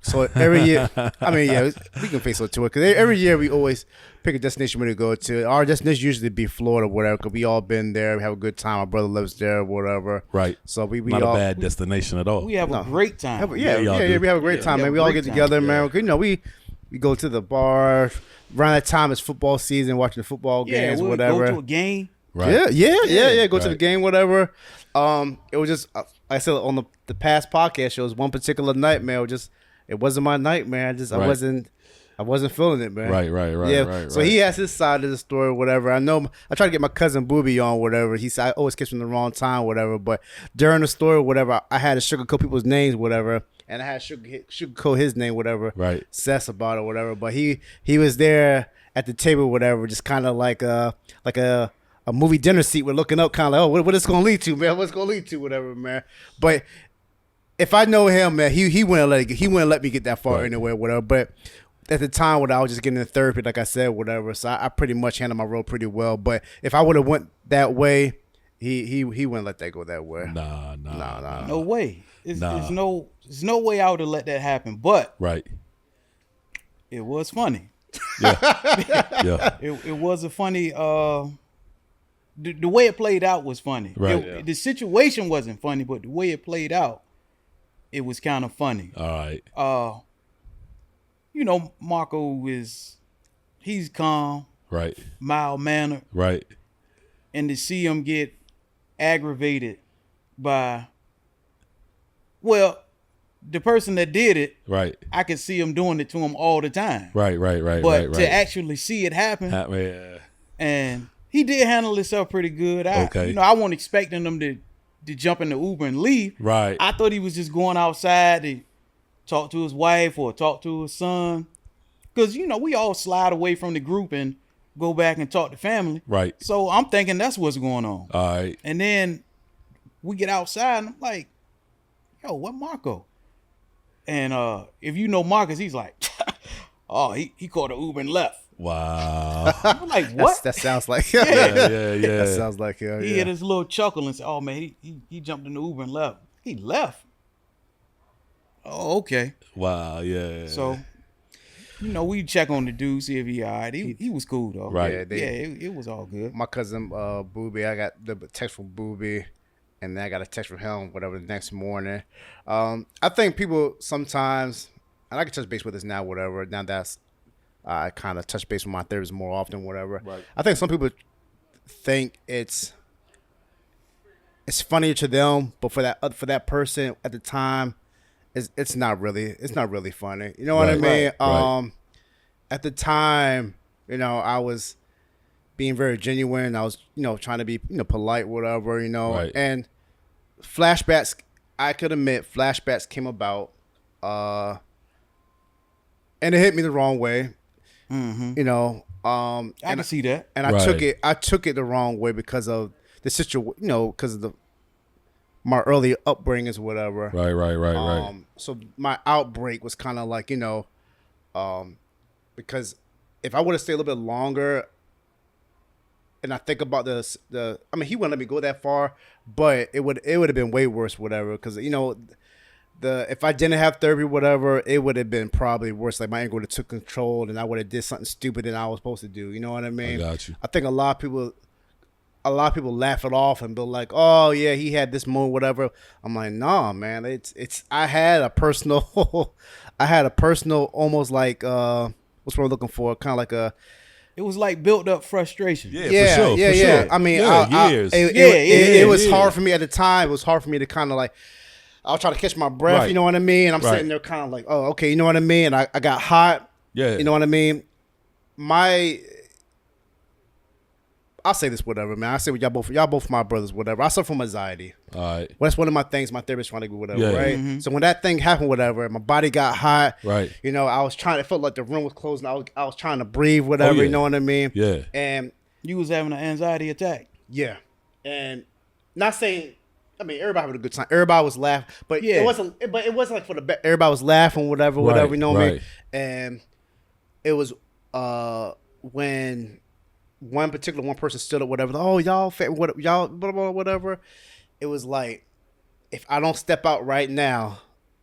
So every year, I mean, yeah, we can face up to it because every year we always pick a destination to go to. Our destination usually be Florida, whatever, because we all been there. We have a good time. My brother lives there, whatever. Right. So we Not all a bad destination at all. We have a great time. Yeah, y'all do. we have a great time, we man. have We a all great get time. together, man. We go to the bar. Around that time, it's football season, watching the football Yeah, games, we'll whatever. go to a game. Right. Yeah. Go to the Right. game, whatever. It was just, like I said on the past podcast shows, one particular night, man. It wasn't my night, man. I wasn't feeling it, man. Right. Yeah. Right. So he has his side of the story, whatever. I know. I try to get my cousin Booby on, whatever. He said I always catch him the wrong time, whatever. But during the story, whatever, I had to sugarcoat people's names, whatever, and I had to sugarcoat his name, whatever. Right. Sess about it, whatever. But he was there at the table, whatever, just kind of like a a movie dinner seat. We're looking up, kind of like, oh, what it's gonna lead to, man? What's gonna lead to, whatever, man. But if I know him, man, he wouldn't let me get that far anywhere, whatever. But at the time when I was just getting into therapy, like I said, whatever. So I pretty much handled my role pretty well. But if I would have went that way, he wouldn't let that go that way. Nah. No way. There's no way I would have let that happen. But it was funny. Yeah. It was a funny. The way it played out was funny. Right. The situation wasn't funny, but the way it played out, it was kind of funny. All right. You know, Marco he's calm, Right. mild mannered, Right. and to see him get aggravated by, well, the person that did it, Right. I could see him doing it to him all the time. Right. But to actually see it happen, Yeah. and he did handle himself pretty good. Okay. I wasn't expecting him to jump in the Uber and leave. Right. I thought he was just going outside to talk to his wife or talk to his son. Because, we all slide away from the group and go back and talk to family. Right. So I'm thinking that's what's going on. All right. And then we get outside and I'm like, yo, what Marco? And if you know Marcus, he's like, oh, he caught an Uber and left. Wow. I'm like, what? That sounds like Yeah. That sounds like He had his little chuckle and said, oh, man, he jumped in the Uber and left. He left. Oh, okay. Wow. Yeah. So, we check on the dude, see if he all right. He was cool, though. Right. It was all good. My cousin Booby, I got the text from Booby, and then I got a text from him, whatever, the next morning. I think people sometimes, and I can touch base with this now, whatever. Now that's I kind of touch base with my therapist more often, whatever. Right. I think some people think it's funnier to them, but for that person at the time, it's not really funny. You know what I mean? Right. At the time, I was being very genuine. I was, trying to be, polite, whatever, Right. and flashbacks. I could admit flashbacks came about, and it hit me the wrong way. Mm-hmm. I can see that. And I took it the wrong way because of the situation, because of my early upbringings or whatever. Right. So my outbreak was kind of like, because if I would have stayed a little bit longer, and I think about he wouldn't let me go that far, but it would have been way worse, whatever. Because if I didn't have therapy, whatever, it would have been probably worse. Like my anger would have took control, and I would have did something stupid than I was supposed to do. You know what I mean? I got you. I think a lot of people laugh it off and be like, "Oh yeah, he had this moment, whatever." I'm like, "Nah, man. It's. I had a personal, almost like what's what I'm looking for? Kind of like a. It was like built up frustration. Yeah, for sure. I mean, years. It was hard for me at the time. It was hard for me to kind of like. I was trying to catch my breath. Right. You know what I mean? And I'm sitting there kind of like, oh, okay, you know what I mean? And I got hot. Yeah. You know what I mean? I'll say this, whatever, man. I say with y'all both my brothers, whatever. I suffer from anxiety. All right. Well, that's one of my things my therapist trying to do, whatever, Yeah. right? Mm-hmm. So when that thing happened, whatever, my body got hot. Right. I was trying, it felt like the room was closing. I was trying to breathe, whatever, yeah. you know what I mean? Yeah. And You was having an anxiety attack. yeah. And not saying, everybody had a good time. Everybody was laughing, but Yeah. it wasn't like for the everybody was laughing, whatever, Right, you know what I mean? right. And it was when one person stood up, whatever. Oh, y'all, y'all, blah, blah, whatever. It was like, if I don't step out right now,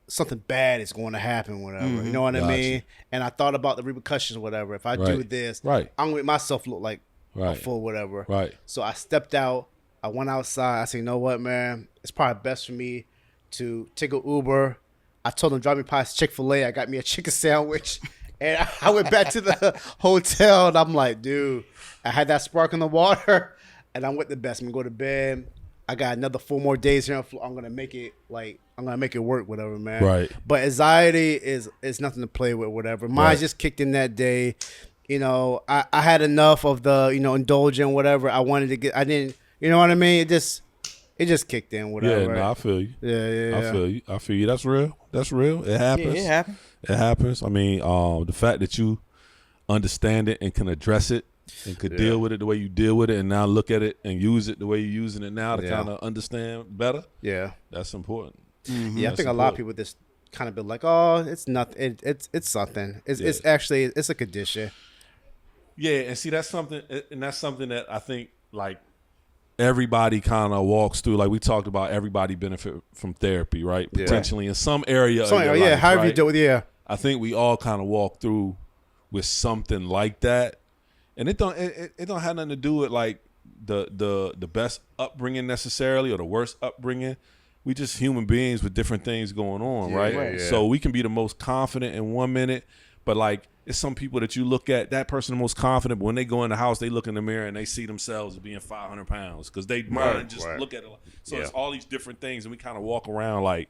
something bad is going to happen, whatever. You know what I mean? Gotcha. And I thought about the repercussions, whatever. If I do Right. this, Right. I'm going to make myself look like a Right. fool, whatever. Right. So I stepped out. I went outside. I said, you know what, man? It's probably best for me to take an Uber. I told him, drive me past Chick-fil-A. I got me a chicken sandwich. And I went back to the hotel. And I'm like, dude, I had that spark in the water. And I went to best. I'm going to go to bed. I got another 4 more days here. I'm going to make it work, whatever, man. Right. But anxiety is nothing to play with, whatever. Mine Right. just kicked in that day. I had enough of the, indulging, whatever. I wanted to get, I didn't, you know what I mean? It just kicked in, whatever. Yeah, right? no, I feel you. Yeah. I feel you. That's real. It happens. Yeah, it happened. It happens. I mean, the fact that you understand it and can address it and could deal with it the way you deal with it, and now look at it and use it the way you're using it now to kind of understand better. Yeah, that's important. Mm-hmm. Yeah, I think a lot of people just kind of be like, "Oh, it's nothing. It's something. It's actually it's a condition." Yeah, and see that's something that I think like everybody kind of walks through. Like we talked about, everybody benefit from therapy, right? Potentially in some area. Of your life, however right? you do it. I think we all kind of walk through with something like that, and it don't have nothing to do with like the best upbringing necessarily or the worst upbringing. We just human beings with different things going on, right? Yeah. So we can be the most confident in 1 minute, but like it's some people that you look at, that person the most confident, but when they go in the house, they look in the mirror and they see themselves as being 500 pounds because they mind just look at it. So it's all these different things, and we kind of walk around like,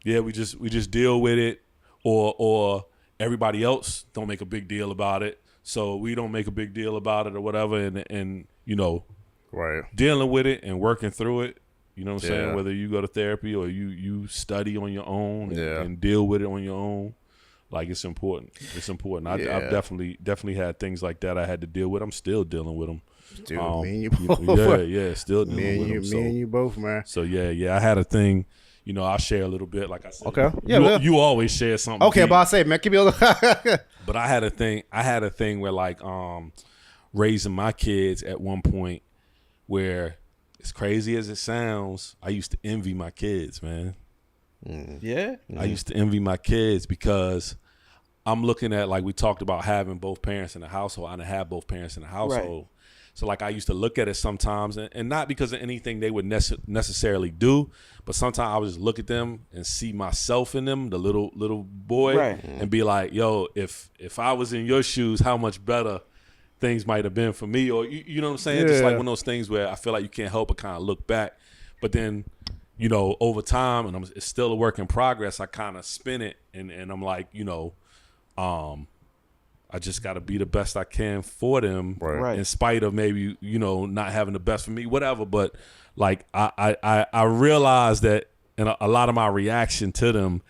we just deal with it, or everybody else don't make a big deal about it, so we don't make a big deal about it or whatever, and dealing with it and working through it. You know what I'm saying? Whether you go to therapy or you study on your own and deal with it on your own, like it's important. It's important. I've definitely had things like that I had to deal with. I'm still dealing with them. Dude, me and you both. Still dealing with them. Me and you both, man. So I had a thing. You know, I'll share a little bit. Like I said, okay, you always share something. Okay, but I say, man, give me a little. But I had a thing where like raising my kids at one point where, as crazy as it sounds, I used to envy my kids, man. I used to envy my kids because I'm looking at, like we talked about, having both parents in the household. I didn't have both parents in the household. Right. So like I used to look at it sometimes, and not because of anything they would necessarily do, but sometimes I would just look at them and see myself in them, the little boy, and be like, yo, if I was in your shoes, how much better things might have been for me, or you know what I'm saying? Just like one of those things where I feel like you can't help but kind of look back, but then, you know, over time, and it's still a work in progress, I kind of spin it, and I'm like, you know, I just got to be the best I can for them, in spite of maybe, you know, not having the best for me, whatever. But like I realized that, and a lot of my reaction to them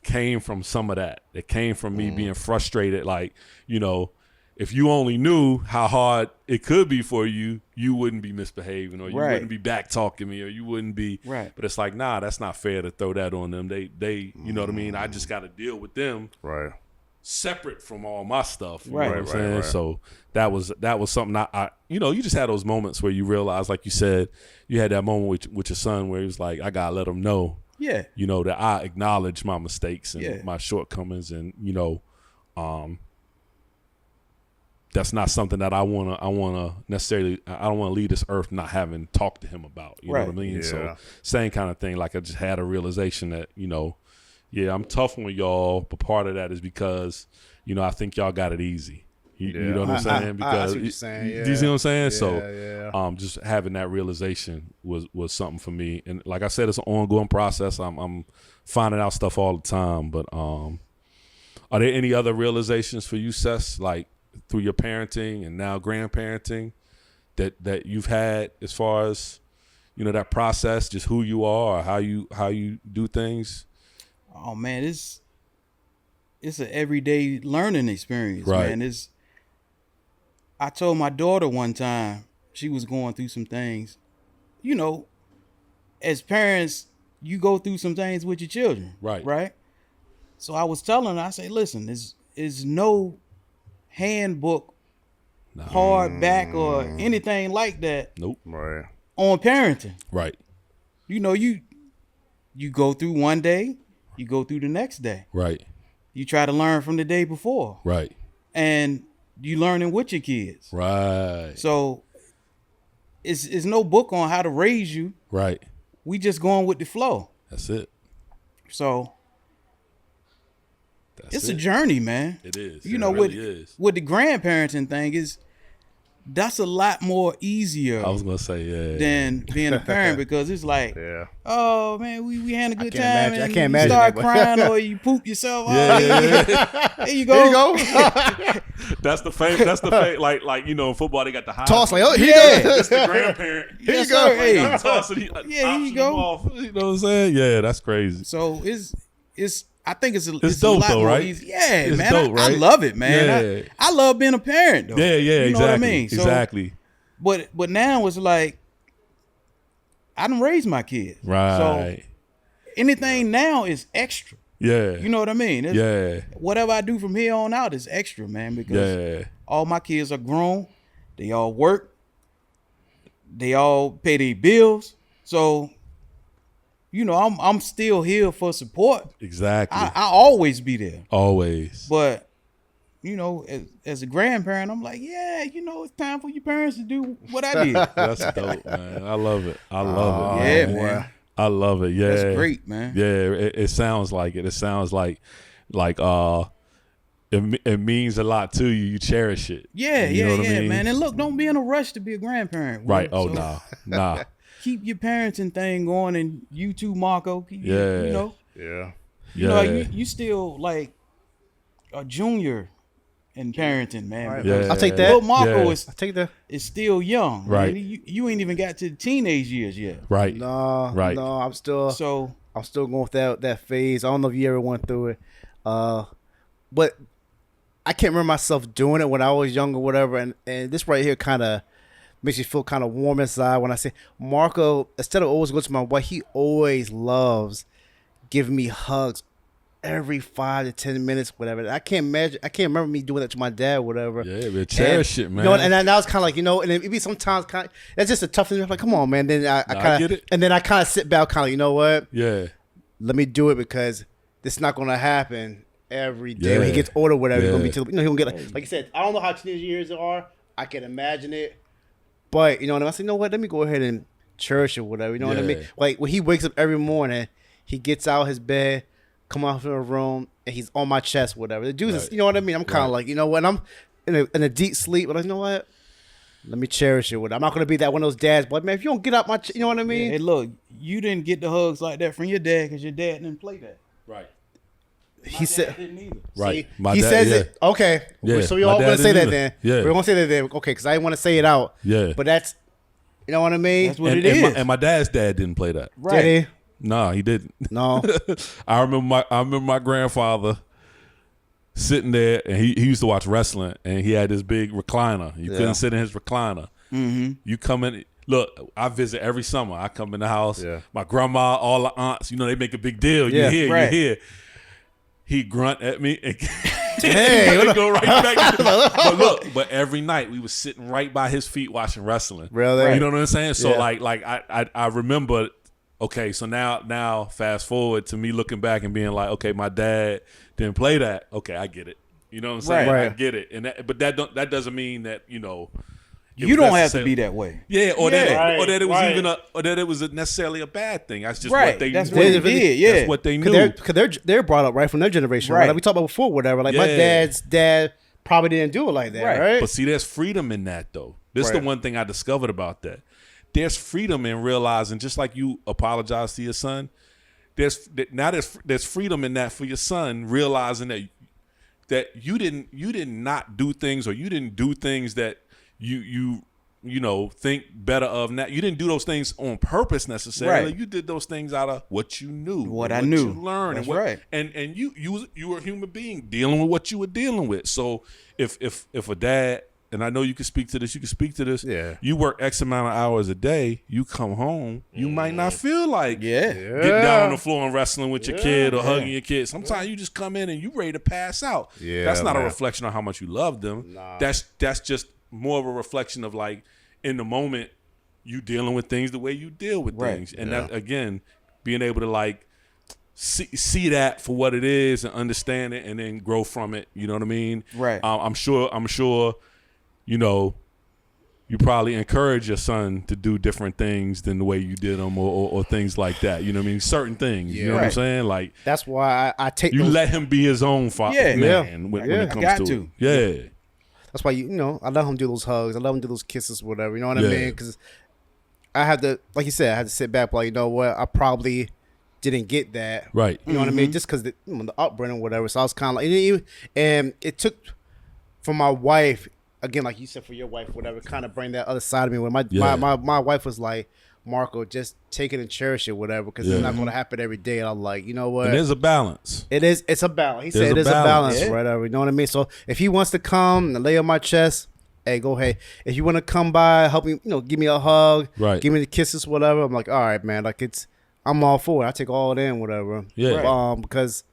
came from some of that. It came from me being frustrated, like, you know, if you only knew how hard it could be for you, you wouldn't be misbehaving, or you wouldn't be back talking me, or you wouldn't be. Right. But it's like, nah, that's not fair to throw that on them. They you know what I mean? I just got to deal with them. Right. Separate from all my stuff. You know what I'm saying? Right. So that was something I you know, you just had those moments where you realize, like you said, you had that moment with your son where he was like, I gotta let him know. Yeah. You know, that I acknowledge my mistakes and my shortcomings, and you know, that's not something that I wanna necessarily. I don't want to leave this earth not having talked to him about. You know what I mean? Yeah. So same kind of thing. Like I just had a realization that, you know, I'm tough on y'all, but part of that is because, you know, I think y'all got it easy. You know what I'm saying? Because I see what you're saying. Do you see what I'm saying? So just having that realization was something for me. And like I said, it's an ongoing process. I'm finding out stuff all the time. But are there any other realizations for you, Seth, like through your parenting and now grandparenting that you've had as far as, you know, that process, just who you are or how you do things? Oh man, it's an everyday learning experience, man. I told my daughter one time, she was going through some things. You know, as parents, you go through some things with your children, right? So I was telling her, I say, listen, there's no handbook, hardback, or anything like that. Nope. Right. On parenting. Right. You know, you go through one day, you go through the next day. Right. You try to learn from the day before. Right. And you learning with your kids. Right. So it's no book on how to raise you. Right. We just going with the flow. That's it. So it's a journey, man. It is. You know, really with the grandparenting thing that's a lot more easier. I was gonna say, than being a parent, because it's like, oh man, we had a good time. I can't imagine. You start crying or you poop yourself. Yeah. There you go. That's the fame. Like you know, in football they got the high toss, like, oh, here you go. That's the grandparent. Here you go. Toss it, here you go. Off, you know what I'm saying? Yeah, that's crazy. So it's I think it's dope a lot though, more right? easy. Yeah, It's man. dope, right? I love it, man. Yeah. I love being a parent, though. Yeah, You know exactly. what I mean? So, exactly. But now it's like I done raised my kids. Right. So anything now is extra. Yeah. You know what I mean? Yeah. Whatever I do from here on out is extra, man, because Yeah. all my kids are grown. They all work. They all pay their bills. So, you know, I'm still here for support. Exactly. I always be there. Always. But, you know, as a grandparent, I'm like, yeah, you know, it's time for your parents to do what I did. That's dope, man. I love it. I love it. Yeah, man. man. I love it. Yeah. That's great, man. Yeah, it sounds like it. It sounds like it means a lot to you. You cherish it. Yeah, You know what I yeah, mean? man. And look, don't be in a rush to be a grandparent. Right. bro. Oh, So nah. keep your parenting thing going, and you too, Marco. Yeah. You know, Yeah. you know, you still like a junior in parenting, man. Right. because Yeah. I'll take that. Little Marco Yeah. I take that. is still young. Right. Man. You ain't even got to the teenage years yet. Right. No, Right. no, I'm still So going with that phase. I don't know if you ever went through it, but I can't remember myself doing it when I was young or whatever. And this right here kind of makes you feel kind of warm inside when I say Marco. Instead of always going to my wife, he always loves giving me hugs every 5 to 10 minutes, whatever. I can't remember me doing that to my dad, whatever. Yeah, but cherish it, man. You know, and that was kind of like, you know, and it be sometimes kind of, that's just a tough thing. I'm like, come on, man. Then I kind get of, it. and then I kind of sit back, kind of, you know what? Yeah. Let me do it because this is not going to happen every day. Yeah. When he gets older, whatever, he's Yeah. going to be, he'll get like you said. I don't know how teenage years are. I can imagine it, but you know, and I said, you know what? Let me go ahead and cherish it, whatever. You know what I mean? Yeah. Like when he wakes up every morning, he gets out his bed, come out from the room, and he's on my chest, whatever. The dude is, Right. you know what I mean? I'm kind of Right. like, you know what? I'm in a deep sleep, but I you know what? Let me cherish it. Whatever. I'm not going to be that one of those dads, but man, if you don't get out my, you know what I mean? hey, look, you didn't get the hugs like that from your dad because your dad didn't play that. Right. He said. Didn't either. Right. See, My he dad, says yeah. it. Okay. Yeah, So we my all dad going to say that didn't then. either. Yeah. We're going to say that then. Okay. Because I didn't want to say it out. Yeah. But that's, you know what I mean? That's what and, it and is. My, and my dad's dad didn't play that. Right. Did he? No, he didn't. No. I remember my grandfather sitting there, and he used to watch wrestling, and he had this big recliner. You Yeah. couldn't sit in his recliner. Mm-hmm. You come in. Look, I visit every summer. I come in the house. Yeah. My grandma, all the aunts, you know, they make a big deal. Yeah, You right. hear. He grunt at me and Hey, they go right back. But every night we was sitting right by his feet watching wrestling. Really? You know what I'm saying? So Yeah. like I remember. Okay, so now fast forward to me looking back and being like, okay, my dad didn't play that. Okay, I get it. You know what I'm saying? Right. I get it. And but that doesn't mean that You don't have to be that way. Yeah, or that it was right. even or that it was necessarily a bad thing. That's just Right. what they That's knew. what he did. Yeah. That's what they knew. Because they're brought up right from their generation. Right. Right. Like we talked about before, whatever. Like my Yeah. dad's dad probably didn't do it like that. Right. Right. But see, there's freedom in that, though. This is the Right. one thing I discovered about that. There's freedom in realizing, just like you apologize to your son, there's freedom in that for your son, realizing that you did not do things, or you didn't do things that you think better of. Now, you didn't do those things on purpose necessarily. Right. You did those things out of what you knew, What I knew. you learned, That's and right. And you were a human being dealing with what you were dealing with. So if a dad, and I know you can speak to this, Yeah. you work X amount of hours a day, you come home, you might not feel like Yeah. getting down on the floor and wrestling with your kid or hugging your kid. Sometimes you just come in and you ready to pass out. Yeah, That's not a man. reflection on how much you love them. Nah. That's just more of a reflection of, like, in the moment you dealing with things the way you deal with Right. things. And that, again, being able to, like, see that for what it is and understand it and then grow from it. You know what I mean? Right. I'm sure, you probably encourage your son to do different things than the way you did them, or things like that. You know what I mean? Certain things. You know what I'm Right. saying? Like, That's why I take you those. let him be his own father, Yeah. man, when Yeah. it comes Got to to. it. Yeah. That's why I let him do those hugs. I let him do those kisses, whatever. You know what I Yeah. mean? Because I had to, like you said, I had to sit back. Like, you know what? I probably didn't get that. Right. You know what I mean? Just because the upbringing, whatever. So I was kind of like, and it took for my wife. again, like you said, for your wife, whatever, kind of bring that other side of me. When my Yeah. my wife was like, Marco, just take it and cherish it, whatever, because Yeah. it's not going to happen every day. And I'm like, you know what? And there's a balance. It's a balance. He There's said a it is a balance, yeah. whatever. You know what I mean? So if he wants to come and lay on my chest, hey, go ahead. If you want to come by, help me, give me a hug, Right. give me the kisses, whatever. I'm like, all right, man. Like I'm all for it. I take all it in, whatever. Yeah. Because,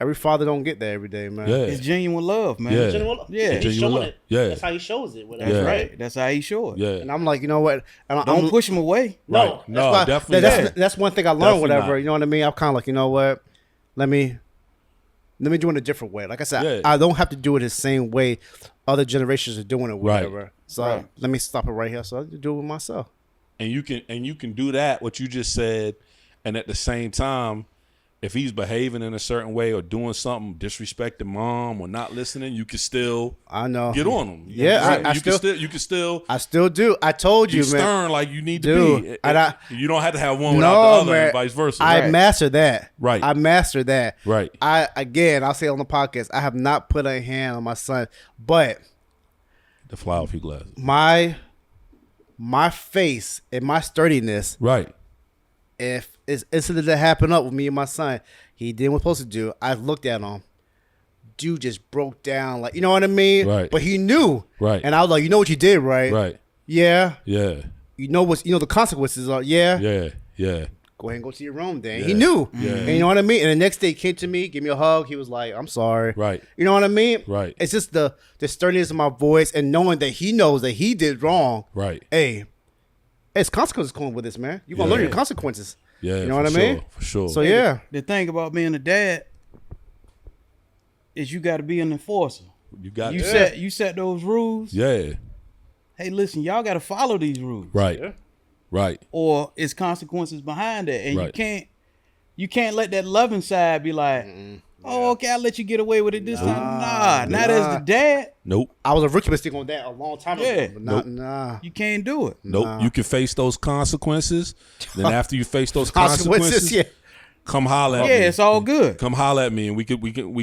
every father don't get that every day, man. Yeah. It's genuine love, man. Yeah. Yeah. He's Genuine showing love. it. Yeah. That's how he shows it. Whatever. That's Yeah. right. That's how he show it. Yeah. And I'm like, you know what? Don't push him away. No, Right. No, definitely not. That's one thing I learned. Definitely Whatever, not. you know what I mean. I'm kind of like, you know what? Let me do it in a different way. Like I said, Yeah. I don't have to do it the same way other generations are doing it. Whatever. So Right. let me stop it right here. So I do it with myself. And you can do that, what you just said, and at the same time, if he's behaving in a certain way or doing something, disrespecting mom or not listening, you can still I know. get on him. Yeah, I you can still I still do. I told be you, man. stern like you need to Dude, be. and You don't have to have one without No, the other, man. and vice versa. I Right. mastered that. Right. I mastered that. Right. I'll say on the podcast, I have not put a hand on my son, but The fly off your glasses. my face and my sturdiness, Right. if it's incident that happened up with me and my son, he did what he was supposed to do. I looked at him. Dude just broke down, like, you know what I mean? Right. But he knew. Right. And I was like, you know what you did, right? Right. Yeah. Yeah. You know the consequences are. Yeah. Yeah. Yeah. Go ahead and go to your room then. Yeah. He knew. Yeah. And you know what I mean? And the next day he came to me, give me a hug. He was like, I'm sorry. Right. You know what I mean? Right. It's just the sturdiness of my voice and knowing that he knows that he did wrong. Right. Hey, it's consequences coming with this, man. You're going to Yeah. learn your consequences. Yeah. You know for what I mean? sure, For sure. So, yeah. The thing about being a dad is you got to be an enforcer. you got You set those rules. Yeah. Hey, listen, y'all got to follow these rules. Right. Yeah. Right. Or it's consequences behind it, and Right. you can't let that loving side be like, oh, okay, I'll let you get away with it this time. Nah, not as the dad. Nope. I was a rookie mistake on that a long time Yeah. ago. But Nope. nah. You can't do it. Nope. You can face those consequences. Then after you face those consequences, yeah. come holler at Yeah, me. it's all good. Come holler at me, and we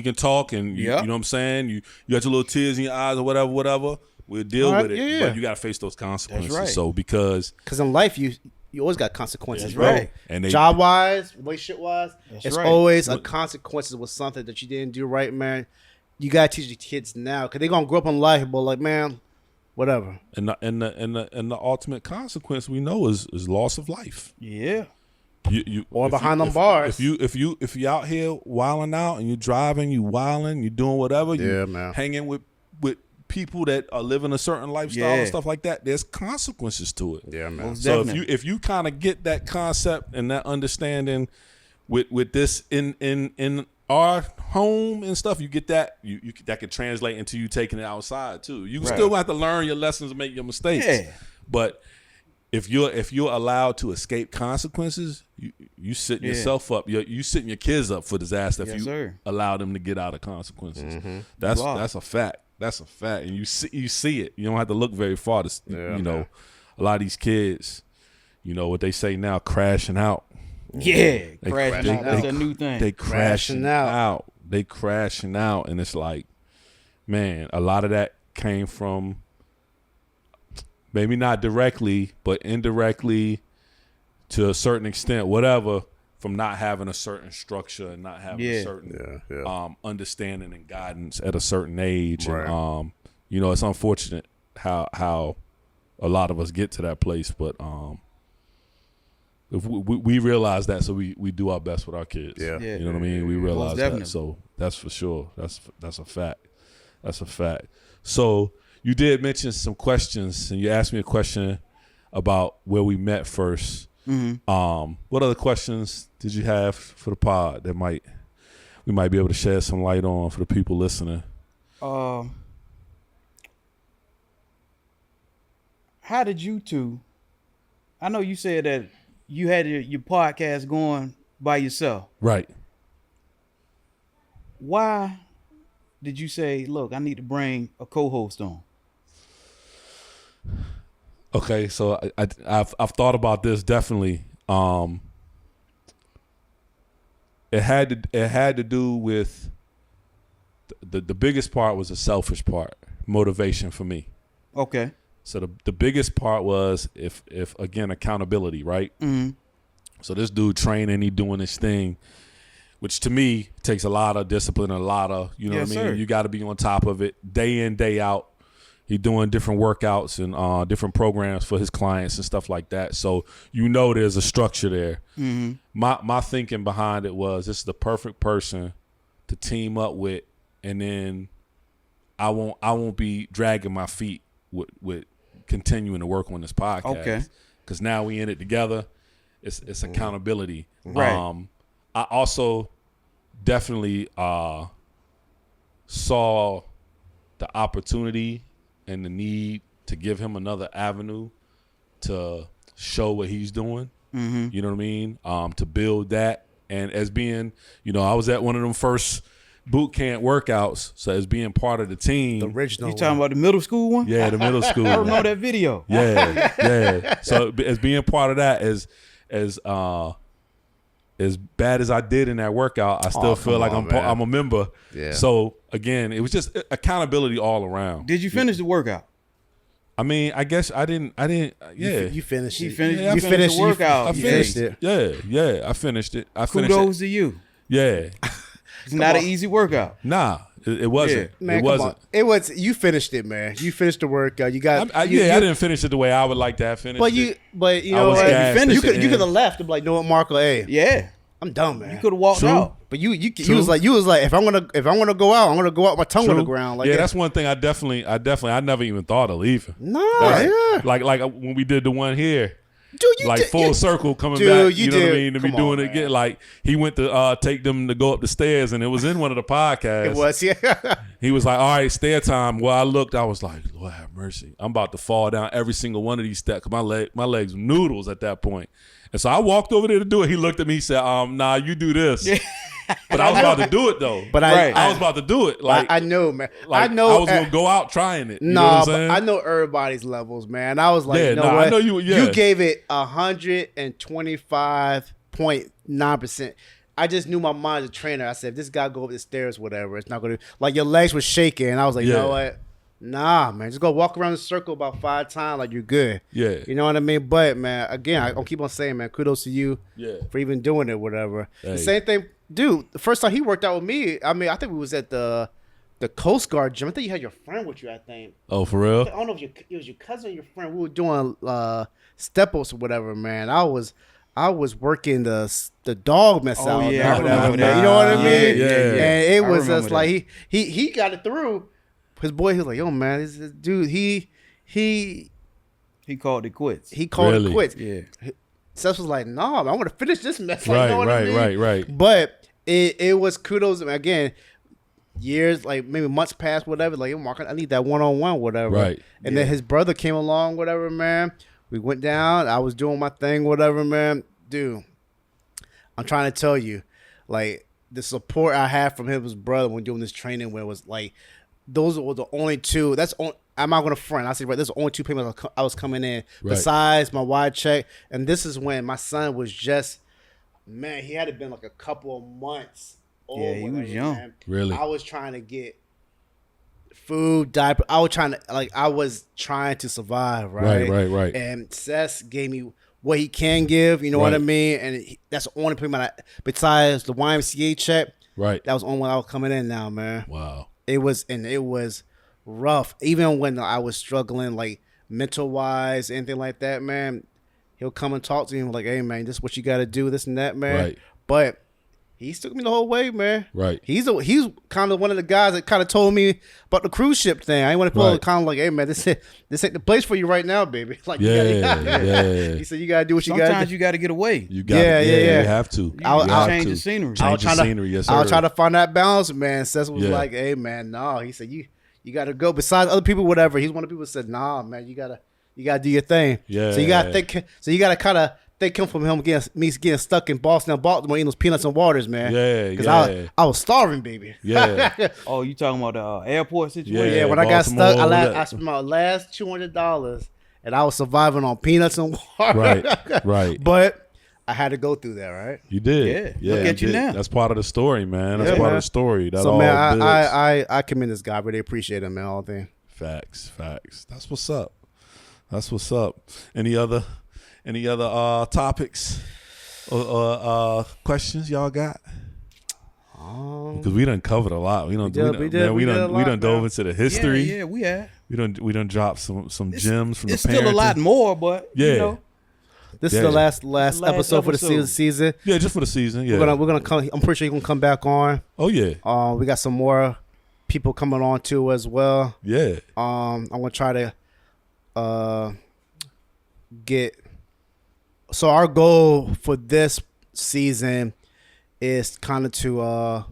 can talk, and you Yep. know what I'm saying. You got your little tears in your eyes or whatever. We'll deal All right, with it, yeah. but you got to face those consequences. right. So because Because in life, you always got consequences, That's bro. right. And they- Job wise, relationship wise, it's right. always a consequences with something that you didn't do right, man. You gotta teach the kids now because they're gonna grow up in life, but like, man, whatever. and the ultimate consequence we know is loss of life. Yeah. You Or if behind you- them bars. If you out here wilding out and you driving, you wilding, you doing whatever, you Yeah, man. hanging with people that are living a certain lifestyle Yeah. and stuff like that, there's consequences to it. Yeah, man. Most So definitely. if you kind of get that concept and that understanding with this in our home and stuff, you get that you that could translate into you taking it outside too. You still have to learn your lessons and make your mistakes. Yeah. But if you're allowed to escape consequences, you setting Yeah. yourself up. You setting your kids up for disaster if Yes, you sir. allow them to get out of consequences. Mm-hmm. That's You are. a fact. That's a fact, and you see it. You don't have to look very far to Yeah, you know. man. A lot of these kids, you know what they say now, crashing out. Yeah. They- Crashing they- out. That's they- a new thing. They crashing Crashing out. out. They crashing out, and it's like, man, a lot of that came from maybe not directly, but indirectly to a certain extent, whatever, from not having a certain structure and not having a Yeah. certain Yeah. understanding and guidance at a certain age. Right. And you know, it's unfortunate how a lot of us get to that place, but if we realize that, so we do our best with our kids. Yeah. Yeah. You know what I mean? We realize that. definitely. So that's for sure. That's a fact. That's a fact. So you did mention some questions, and you asked me a question about where we met first. Mm-hmm. What other questions did you have for the pod that we might be able to shed some light on for the people listening? How did you two? I know you said that you had your podcast going by yourself. Right. Why did you say, look, I need to bring a co-host on? Okay, so I've thought about this definitely. It had to do with the biggest part was the selfish part motivation for me. Okay. So the biggest part was if again, accountability, right? Mm-hmm. So this dude training, he doing this thing, which to me takes a lot of discipline, a lot of, you know Yes, what I mean? sir. You got to be on top of it day in, day out. He doing different workouts and different programs for his clients and stuff like that. So there's a structure there. Mm-hmm. My thinking behind it was this is the perfect person to team up with, and then I won't be dragging my feet with continuing to work on this podcast. Okay. Because now we in it together. It's accountability. Right. I also definitely saw the opportunity and the need to give him another avenue to show what he's doing. Mm-hmm. You know what I mean? To build that. And as being, I was at one of them first boot camp workouts. So as being part of the team. The original. You talking about the middle school one? Yeah, the middle school. I remember that video. Yeah. So as being part of that, as bad as I did in that workout, I still feel like I'm a member. Yeah. So again, it was just accountability all around. Did you finish the workout? I mean, I guess I didn't. Yeah. You finished it. You finished the workout. I You finished it. Yeah. I finished it. Kudos to you. Yeah. It's not an easy workout. Nah, it wasn't. Man, it wasn't. You finished it, man. You finished the workout. You got. I didn't finish it the way I would like to have finished it. But you I know was what? gassed You at the could have end. left and be like, no, Marco, hey, Yeah. I'm done, man. You could have walked True. out. But you was like if I'm gonna go out, I'm gonna go out with my tongue on the ground. Like, yeah, that's one thing I never even thought of leaving. No, That's- yeah. Like when we did the one here. Dude, you Like did, full you, circle coming Dude, back, you you know what I did. mean, to be Come doing on, it again. man. Like he went to take them to go up the stairs, and it was in one of the podcasts. It was, yeah. He was like, all right, stair time. Well, I looked, I was like, Lord have mercy. I'm about to fall down every single one of these steps. 'Cause my legs were noodles at that point. And so I walked over there to do it. He looked at me, he said, nah, you do this. But I was about to do it though. But I was about to do it. Like I know, man. like, I know. I was gonna go out trying it. You know Nah, what I'm but saying? I know everybody's levels, man. I was like, Yeah, you know nah, I what? know you- yeah. You gave it 125.9%. I just knew my mind as a trainer. I said, if this guy go up the stairs, whatever, it's not gonna like your legs were shaking. And I was like, you Yeah. know what? Nah, man, just go walk around the circle about 5 times, like you're good. Yeah. You know what I mean? But man, again, I'll keep on saying, man, kudos to you Yeah. for even doing it, whatever. Hey. The same thing, dude. The first time he worked out with me, I mean, I think we was at the Coast Guard gym. I think you had your friend with you. I think. Oh, for real? I don't know if it was your cousin or your friend. We were doing step-ups or whatever, man. I was working the dog mess Oh, out. yeah, or I whatever, remember man. that. You know what I Yeah, mean? yeah. And it I was remember just like he got it through. His boy, he was like, yo, man, this dude, he called it quits. called Really? it quits. Yeah. Seth was like, nah, man, I'm gonna finish this mess. Like, you know what I mean? Right. But it was kudos. Again, years, like maybe months past, whatever. Like, yo, Mark, I need that one-on-one, whatever. Right. And then his brother came along, whatever, man. We went down. I was doing my thing, whatever, man. Dude, I'm trying to tell you, like, the support I had from his brother when doing this training, where it was like, those were the only two. I'm not gonna front. I say, right, there's the only two payments I was coming in besides my wide check. And this is when my son was just, man, he had been like a couple of months old. Yeah, he was young. Man. Really? I was trying to get food, diaper. I was trying to survive, right? Right. And Seth gave me what he can give. You know what I Right. mean? And that's the only payment besides the YMCA check. Right. That was the only one I was coming in now, man. Wow. It was rough. Even when I was struggling, like mental wise, anything like that, man, he'll come and talk to me like, hey, man, this is what you got to do, this and that, man. Right. But he took me the whole way, man. Right. He's kind of one of the guys that kind of told me about the cruise ship thing. I want to Right. kind of like, hey, man, this ain't the place for you right now, baby. Like, Yeah. He said you got to do what you got to Sometimes do. you got to get away. You got Yeah. You have to. I'll You have change to. the scenery. Change the scenery, yes, sir. I was trying to find that balance, man. Seth was Yeah. like, hey, man, no. He said, you got to go. Besides other people, whatever. He's one of the people that said, nah, man, you got to do your thing. Yeah. So you got to think. So you got to kind of think him from him getting stuck in Boston, Baltimore, eating those peanuts and waters, man. Yeah, Because I was starving, baby. Yeah. Oh, you talking about the airport situation? Yeah, when I got Baltimore, stuck, all that. I spent my last $200, and I was surviving on peanuts and water. Right. But I had to go through that, right? You did. Yeah. Look at you did. now. That's part of the story, man. That's Yeah, part man. of the story. That So all man, builds. I commend this guy. I really appreciate him, man. All thing. Facts. That's what's up. Any other topics or questions y'all got? Because we done covered a lot. We done dove into the history. Yeah, we have. We done dropped some gems from the parenting. It's still a lot more, but you know. This is the last episode for the season. Yeah, just for the season. Yeah, we're gonna come. I'm pretty sure you're gonna come back on. Oh yeah. We got some more people coming on too as well. Yeah. I'm gonna try to get. So our goal for this season is kind of to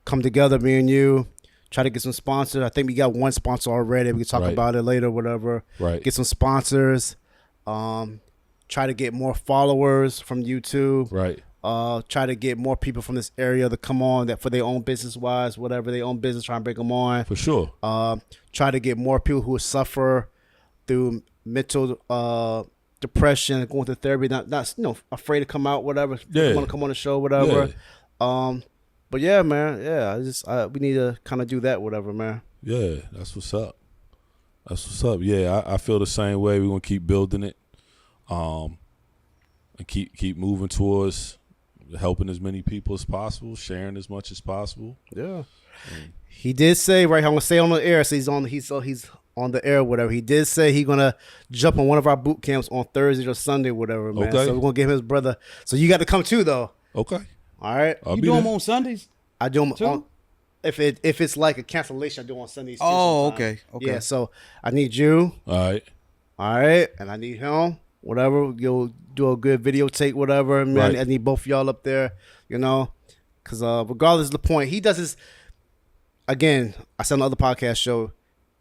come together, me and you, try to get some sponsors. I think we got one sponsor already. We can talk about it later, whatever. Right. Get some sponsors. Try to get more followers from YouTube. Right. Try to get more people from this area to come on that for their own business wise, whatever their own business, try and bring them on. For sure. Try to get more people who suffer through mental depression, going to therapy, not afraid to come out, whatever. Yeah. Want to come on the show, whatever. Yeah. But yeah, man, yeah, we need to kind of do that, whatever, man. Yeah, that's what's up. Yeah, I feel the same way. We're gonna keep building it. And keep moving towards helping as many people as possible, sharing as much as possible. Yeah. He did say, right, I'm gonna say on the air, so he's on the air, whatever. He did say he's gonna jump on one of our boot camps on Thursday or Sunday, whatever, man. Okay. So we're gonna give his brother. So you got to come too, though. Okay. All right. You do them on Sundays? I do them too? on. If it's like a cancellation, I do on Sundays too. Oh, sometimes. okay. Yeah. So I need you. All right, and I need him. Whatever, you'll do a good videotape, whatever. Man, Right. I need both of y'all up there, because regardless of the point, he does his. Again, I said on the other podcast show,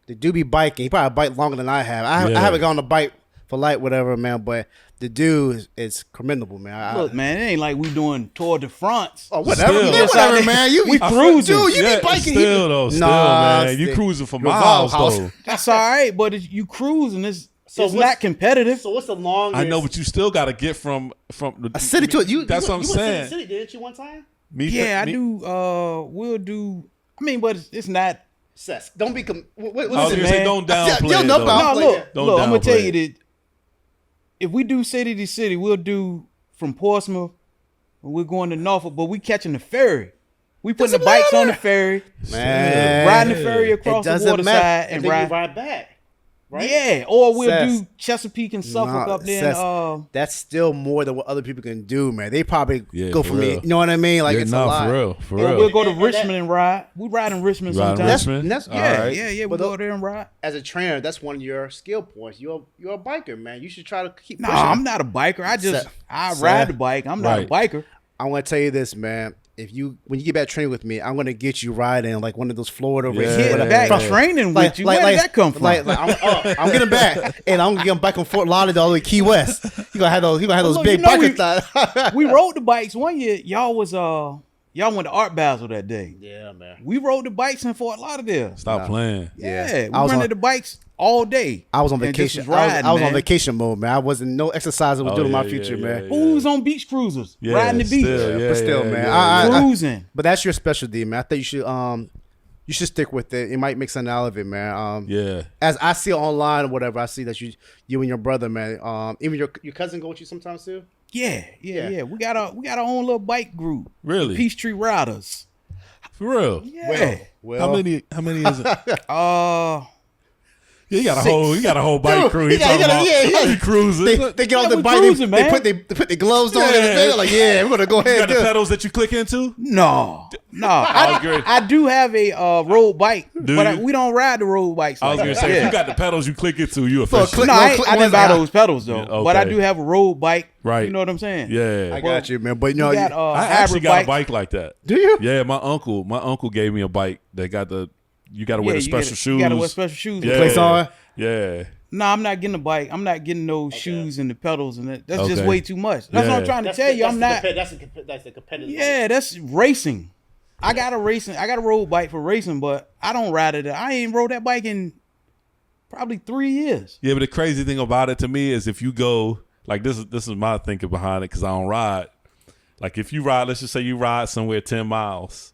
the dude be biking. He probably bike longer than I have. I haven't gone on a bike for light, whatever, man. But the dude is commendable, man. Look, man, it ain't like we doing Tour de France. Oh, whatever, Still. man, whatever, man. We cruising. Dude, you be biking. Still, man. You cruising for miles, though. That's all right, but you cruising. It's not competitive. So what's the longest? I know, but you still got to get from the a city to it. That's what I'm saying. You went to the city, didn't you, one time? I do. We'll do. I mean, but it's not. Sess. Don't be. What I was is it, gonna say, man? don't downplay Yo, it, no though. problem. No, look, Don't I'm gonna tell downplay you that if we do city to city, we'll do from Portsmouth. We're going to Norfolk, but we catching the ferry. We putting the bikes on the ferry, Man. riding the ferry across the water side, and then ride. you ride back. Right? Yeah, or we'll Sess. do Chesapeake and Suffolk up there. Sess, that's still more than what other people can do, man. They probably go for for me. real. You know what I mean? Like, it's a lot. For or real. we'll go to Richmond and ride. We ride in Richmond sometimes. That's All right. Yeah. We go there and ride. As a trainer, that's one of your skill points. You're a biker, man. You should try to keep No, pushing. I'm not a biker. I ride the bike. I'm not a biker. I want to tell you this, man. When you get back training with me, I'm gonna get you riding like one of those Florida races. Get back training with you. Where did that come from? I'm getting back, and I'm gonna get back on Fort Lauderdale all the way to Key West. You gonna have those big biker thighs. We rode the bikes one year. Y'all went to Art Basel that day. Yeah, man. We rode the bikes in Fort Lauderdale. Stop playing. Yeah, we rented the bikes all day. I was on and just vacation. riding, I was on man. vacation mode, man. I wasn't no exercise was doing my future, man. Who's on beach cruisers? Riding the beach. But still, man. Cruising. But that's your specialty, man. I think you should stick with it. It might make something out of it, man. As I see online or whatever, I see that you and your brother, man. Even your cousin go with you sometimes too. Yeah. We got our own little bike group. Really? Peachtree Riders. For real. Yeah. Well, How many is it? You got a whole bike crew. He be cruising. They get on the we bike. cruising, They man. put the gloves on. They're like, we're gonna go ahead. You got and do the it. pedals that you click into? No. agree. I do have a road bike, but you? we don't ride the road bikes. I was like gonna that. say, if Yeah. you got the pedals you click into, you official. No, I didn't buy those pedals though. Yeah, But I okay. do have a road bike. Right. You know what I'm saying? Yeah. I got you, man. But you know, We got I actually hybrid got bike. a bike like that. do you? Yeah, my uncle gave me a bike that got you got to wear the special shoes. You gotta wear special shoes. Yeah. Place on. Yeah. No, I'm not getting a bike. I'm not getting those shoes and the pedals and that. That's just Okay. way too much. That's what I'm trying to tell you. I'm not. That's the competitive. Yeah, that's racing. I got a road bike for racing, but I don't ride it. I ain't rode that bike in probably 3 years. Yeah, but the crazy thing about it to me is if you go like this is my thinking behind it because I don't ride. Like if you ride, let's just say you ride somewhere 10 miles,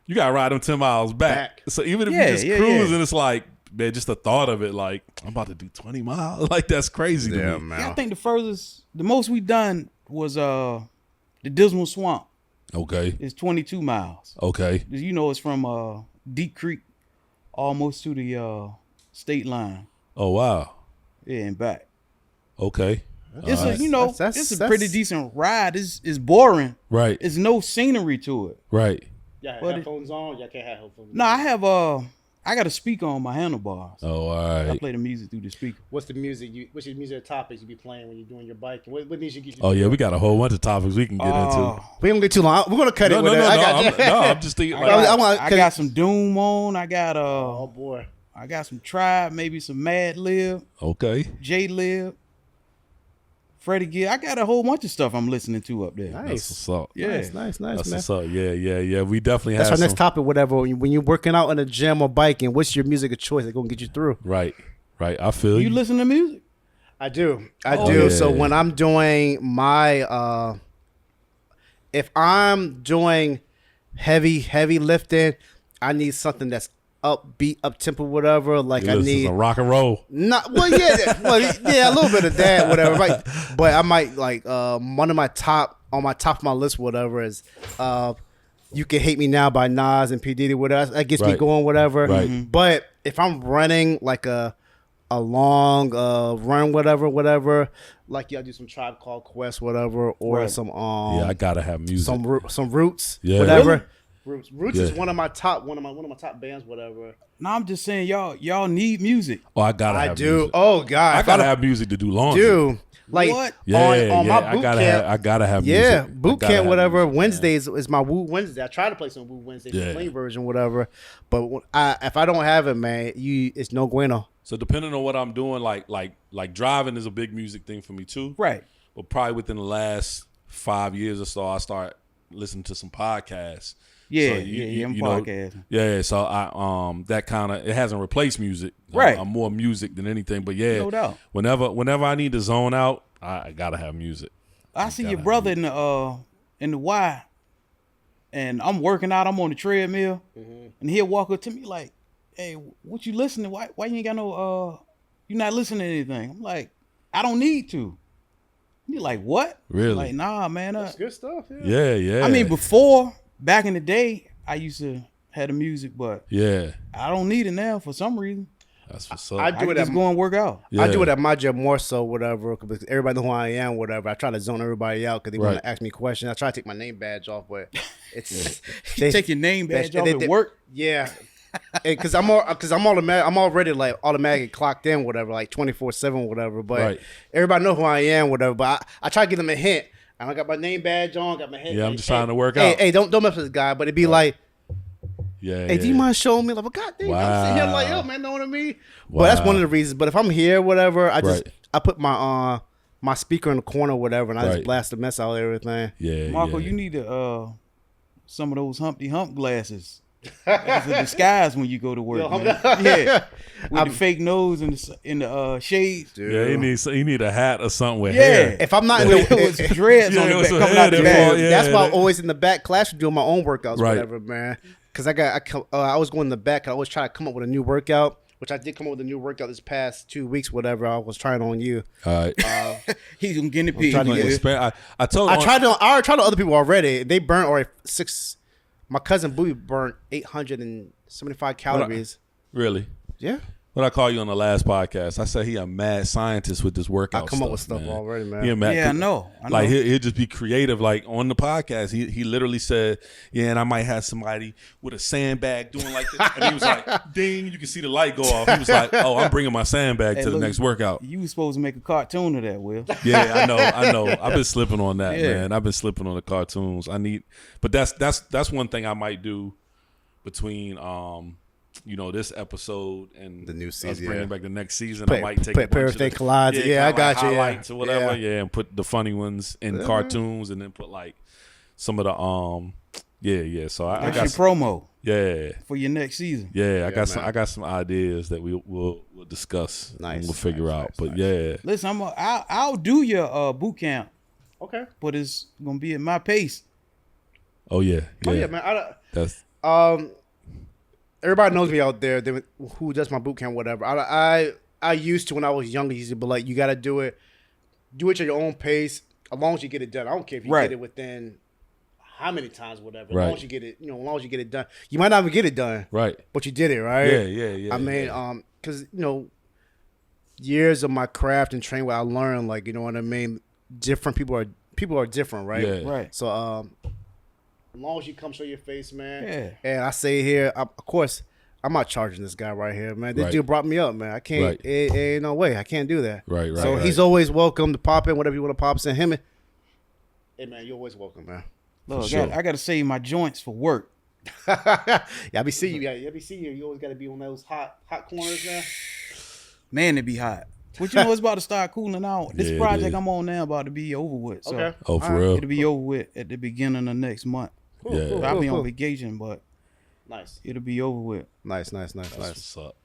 you gotta ride them 10 miles back. So even if you just cruising, it's like man, just the thought of it, like I'm about to do 20 miles, like that's crazy to me. man. Yeah, I think the most we done was the Dismal Swamp. Okay. It's 22 miles. Okay. You know, it's from Deep Creek almost to the state line. Oh wow. Yeah, and back. Okay. It's All a, right. you know, That's- it's a that's- pretty decent ride. It's boring. Right. It's no scenery to it. Right. Y'all have But headphones on? Y'all can't have headphones. No, I got a speaker on my handlebars. Oh, all I right. play the music through the speaker. What's the music? What's your music topics you be playing when you're doing your bike? What music you? Oh yeah, we got a whole bunch of topics we can get into. We don't get too long. We're gonna cut No, it no, with no, it. I'm just thinking. I Like, got, I I got some Doom on. I got Oh boy. I got some Tribe, maybe some Mad Lib, okay. J Lib, Freddie Gill. I got a whole bunch of stuff I'm listening to up there. Nice. That's what's up. Yeah. Nice, That's man. what's up. Yeah. We definitely That's have our some. next topic. Whatever. When you're working out in the gym or biking, what's your music of choice that's gonna get you through? Right. I feel You you. listen to music? I do. Oh, do. yeah. So when I'm doing my if I'm doing heavy lifting, I need something that's upbeat, up tempo, whatever. Like You I listen to need some rock and roll. not well, yeah, a little bit of that, whatever. Right. But I might like one of my top of my list, whatever, is "You Can Hate Me Now" by Nas and P Diddy. Whatever that gets me Right. going, whatever. Right. But if I'm running like a long run, whatever, like y'all do some Tribe Called Quest, whatever, or Right. some Yeah, I gotta have music. some Roots, Yeah. whatever. Really? Roots Yeah. is one of my top bands, whatever. No, I'm just saying y'all need music. Oh, I gotta I have do. music. Oh God, I if gotta don't- have music to do laundry. do like What? on my boot camp. I gotta have music. Yeah, I boot gotta camp, have whatever. music, man. Wednesdays is my Woo Wednesday. I try to play some Woo Wednesday, Yeah. the clean version, whatever. But if I don't have it, man, it's no bueno. So depending on what I'm doing, like driving is a big music thing for me too. Right. But probably within the last 5 years or so, I start listening to some podcasts. Yeah, So I'm you know, podcasting. Yeah, so I that kind of it hasn't replaced music. Right. I'm more music than anything. But yeah, No doubt. Whenever I need to zone out, I gotta have music. I see your brother in the Y, and I'm working out. I'm on the treadmill, and he'll walk up to me like, "Hey, what you listening? Why you ain't got no you not listening to anything?" I'm like, "I don't need to." He's like, "What?" Really? I'm like, nah, man. Good stuff. Yeah. Yeah. I mean, before back in the day, I used to have the music, but yeah, I don't need it now for some reason. that's what's up. I I do can it just at go and work out. Yeah. I do it at my gym more so, whatever, because everybody know who I am, whatever. I try to zone everybody out because they want Right. to ask me questions. I try to take my name badge off, but it's Take your name badge off at work. Yeah, because I'm already like automatically clocked in, whatever, like 24/7, whatever. But Right. everybody know who I am, whatever. But I try to give them a hint. I don't got my name badge on, got my head. Yeah, I'm hey, just trying to work hey, out. Hey, don't mess with this guy. But it'd be like, Yeah. hey, do you mind showing me? Like, well, God damn, I'm sitting here like, Wow. yo, man, know what I mean? But that's one of the reasons. But if I'm here, whatever, Right. I put my my speaker in the corner, whatever, and I Right. just blast the mess out of everything. Yeah. Marco, yeah. you need to some of those Humpty Hump glasses as a disguise when you go to work. Yo, Man. Yeah, with the fake nose and the shades. Dude. Yeah, he need a hat or something with Yeah. hair. If I'm not in It the was dreads Yeah, on it the was back a coming out head the and back. all, yeah. that's why I'm always in the back class doing my own workouts, Right. whatever, man. Because I was going in the back. I always try to come up with a new workout, which I did come up with a new workout this past 2 weeks, whatever. I was trying on you. All right. He's gonna guinea pig. trying to Yeah. get I told I tried on other people already. They burnt already 6. My cousin Booey burnt 875 calories. really. Yeah, What I call you on the last podcast, I said he a mad scientist with this workout. I come up with stuff, stuff man. already, man. He a mad, Yeah, I know. Like he'll just be creative. Like on the podcast, he literally said, "Yeah, and I might have somebody with a sandbag doing like this." And he was like, "Ding!" You can see the light go off. He was like, "Oh, I'm bringing my sandbag Hey, to the look, next workout." You was supposed to make a cartoon of that, Will. Yeah, I know. I've been slipping on that, Yeah. man. I've been slipping on the cartoons. But that's one thing I might do between this episode and The new us season, bringing yeah. back the next season. Put- I might take put a bunch everything of the, collides. Yeah, kinda I got like you, yeah. highlights or whatever. Yeah. Yeah, and put the funny ones in cartoons, and then put like some of the So I That's got your promo yeah. for your next season. Yeah, I man. got some ideas that we'll discuss Nice, and we'll figure nice, out. nice, But nice. yeah, Listen, I'll do your boot camp, Okay. but it's gonna be at my pace. oh yeah, Oh yeah, man. That's everybody knows me out there who does my boot camp, whatever. I used to, when I was younger, used to be like, you got to do it at your own pace, as long as you get it done. I don't care if you get it within how many times, whatever. As long as you get it, as long as you get it done. You might not even get it done, right? But you did it, right? Yeah. I mean, because years of my craft and training, where I learned, like, you know what I mean. Different people are different, right? Yeah. Right. So, as long as you come show your face, man. Yeah. And I say here, of course, I'm not charging this guy right here, man. This dude brought me up, man. I can't. Right. Ain't no way. I can't do that. Right. So he's always welcome to pop in, whatever you want to pop in. Him. Hey, man, you're always welcome, man. Look, I got to save my joints for work. Yeah, I be seeing you. You always got to be on those hot corners, man. Man, it be hot. But you know it's about to start cooling out. This project I'm on now about to be over with. So okay. Oh, for real? It'll be over with at the beginning of next month. Cool, I'll be on vacation, but nice. It'll be over with. Nice. That's what's up.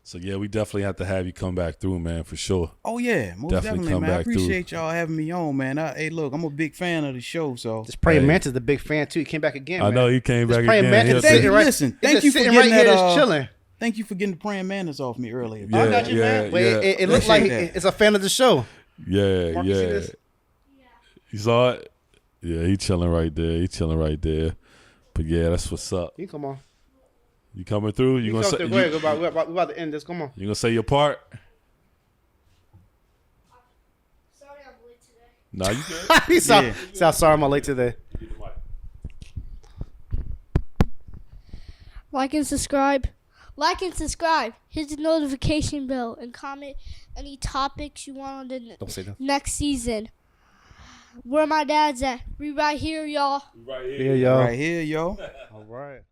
So yeah, we definitely have to have you come back through, man, for sure. Oh yeah, most definitely, man. I appreciate y'all having me on, man. Hey, look, I'm a big fan of the show, so. This Praying Mantis is a big fan too. He came back again. I know he came back Praying again. Mantis thank you for getting right that. Here, chilling. Thank you for getting the Praying Mantis off me earlier. I got you, man. It looks like it's a fan of the show. Yeah, Mark, you see this? You saw it? Yeah, he chilling right there. But yeah, that's what's up. You come on. You coming through? You gonna say? Go ahead. We're about to end this. Come on. You gonna say your part? Sorry I'm late today. Nah, you good. He sound sorry I'm late today. Like and subscribe. Hit the notification bell and comment any topics you want on the Don't say that. next season. Where my dad's at? We right here, y'all. Right Here, y'all. Right here, yo. All right.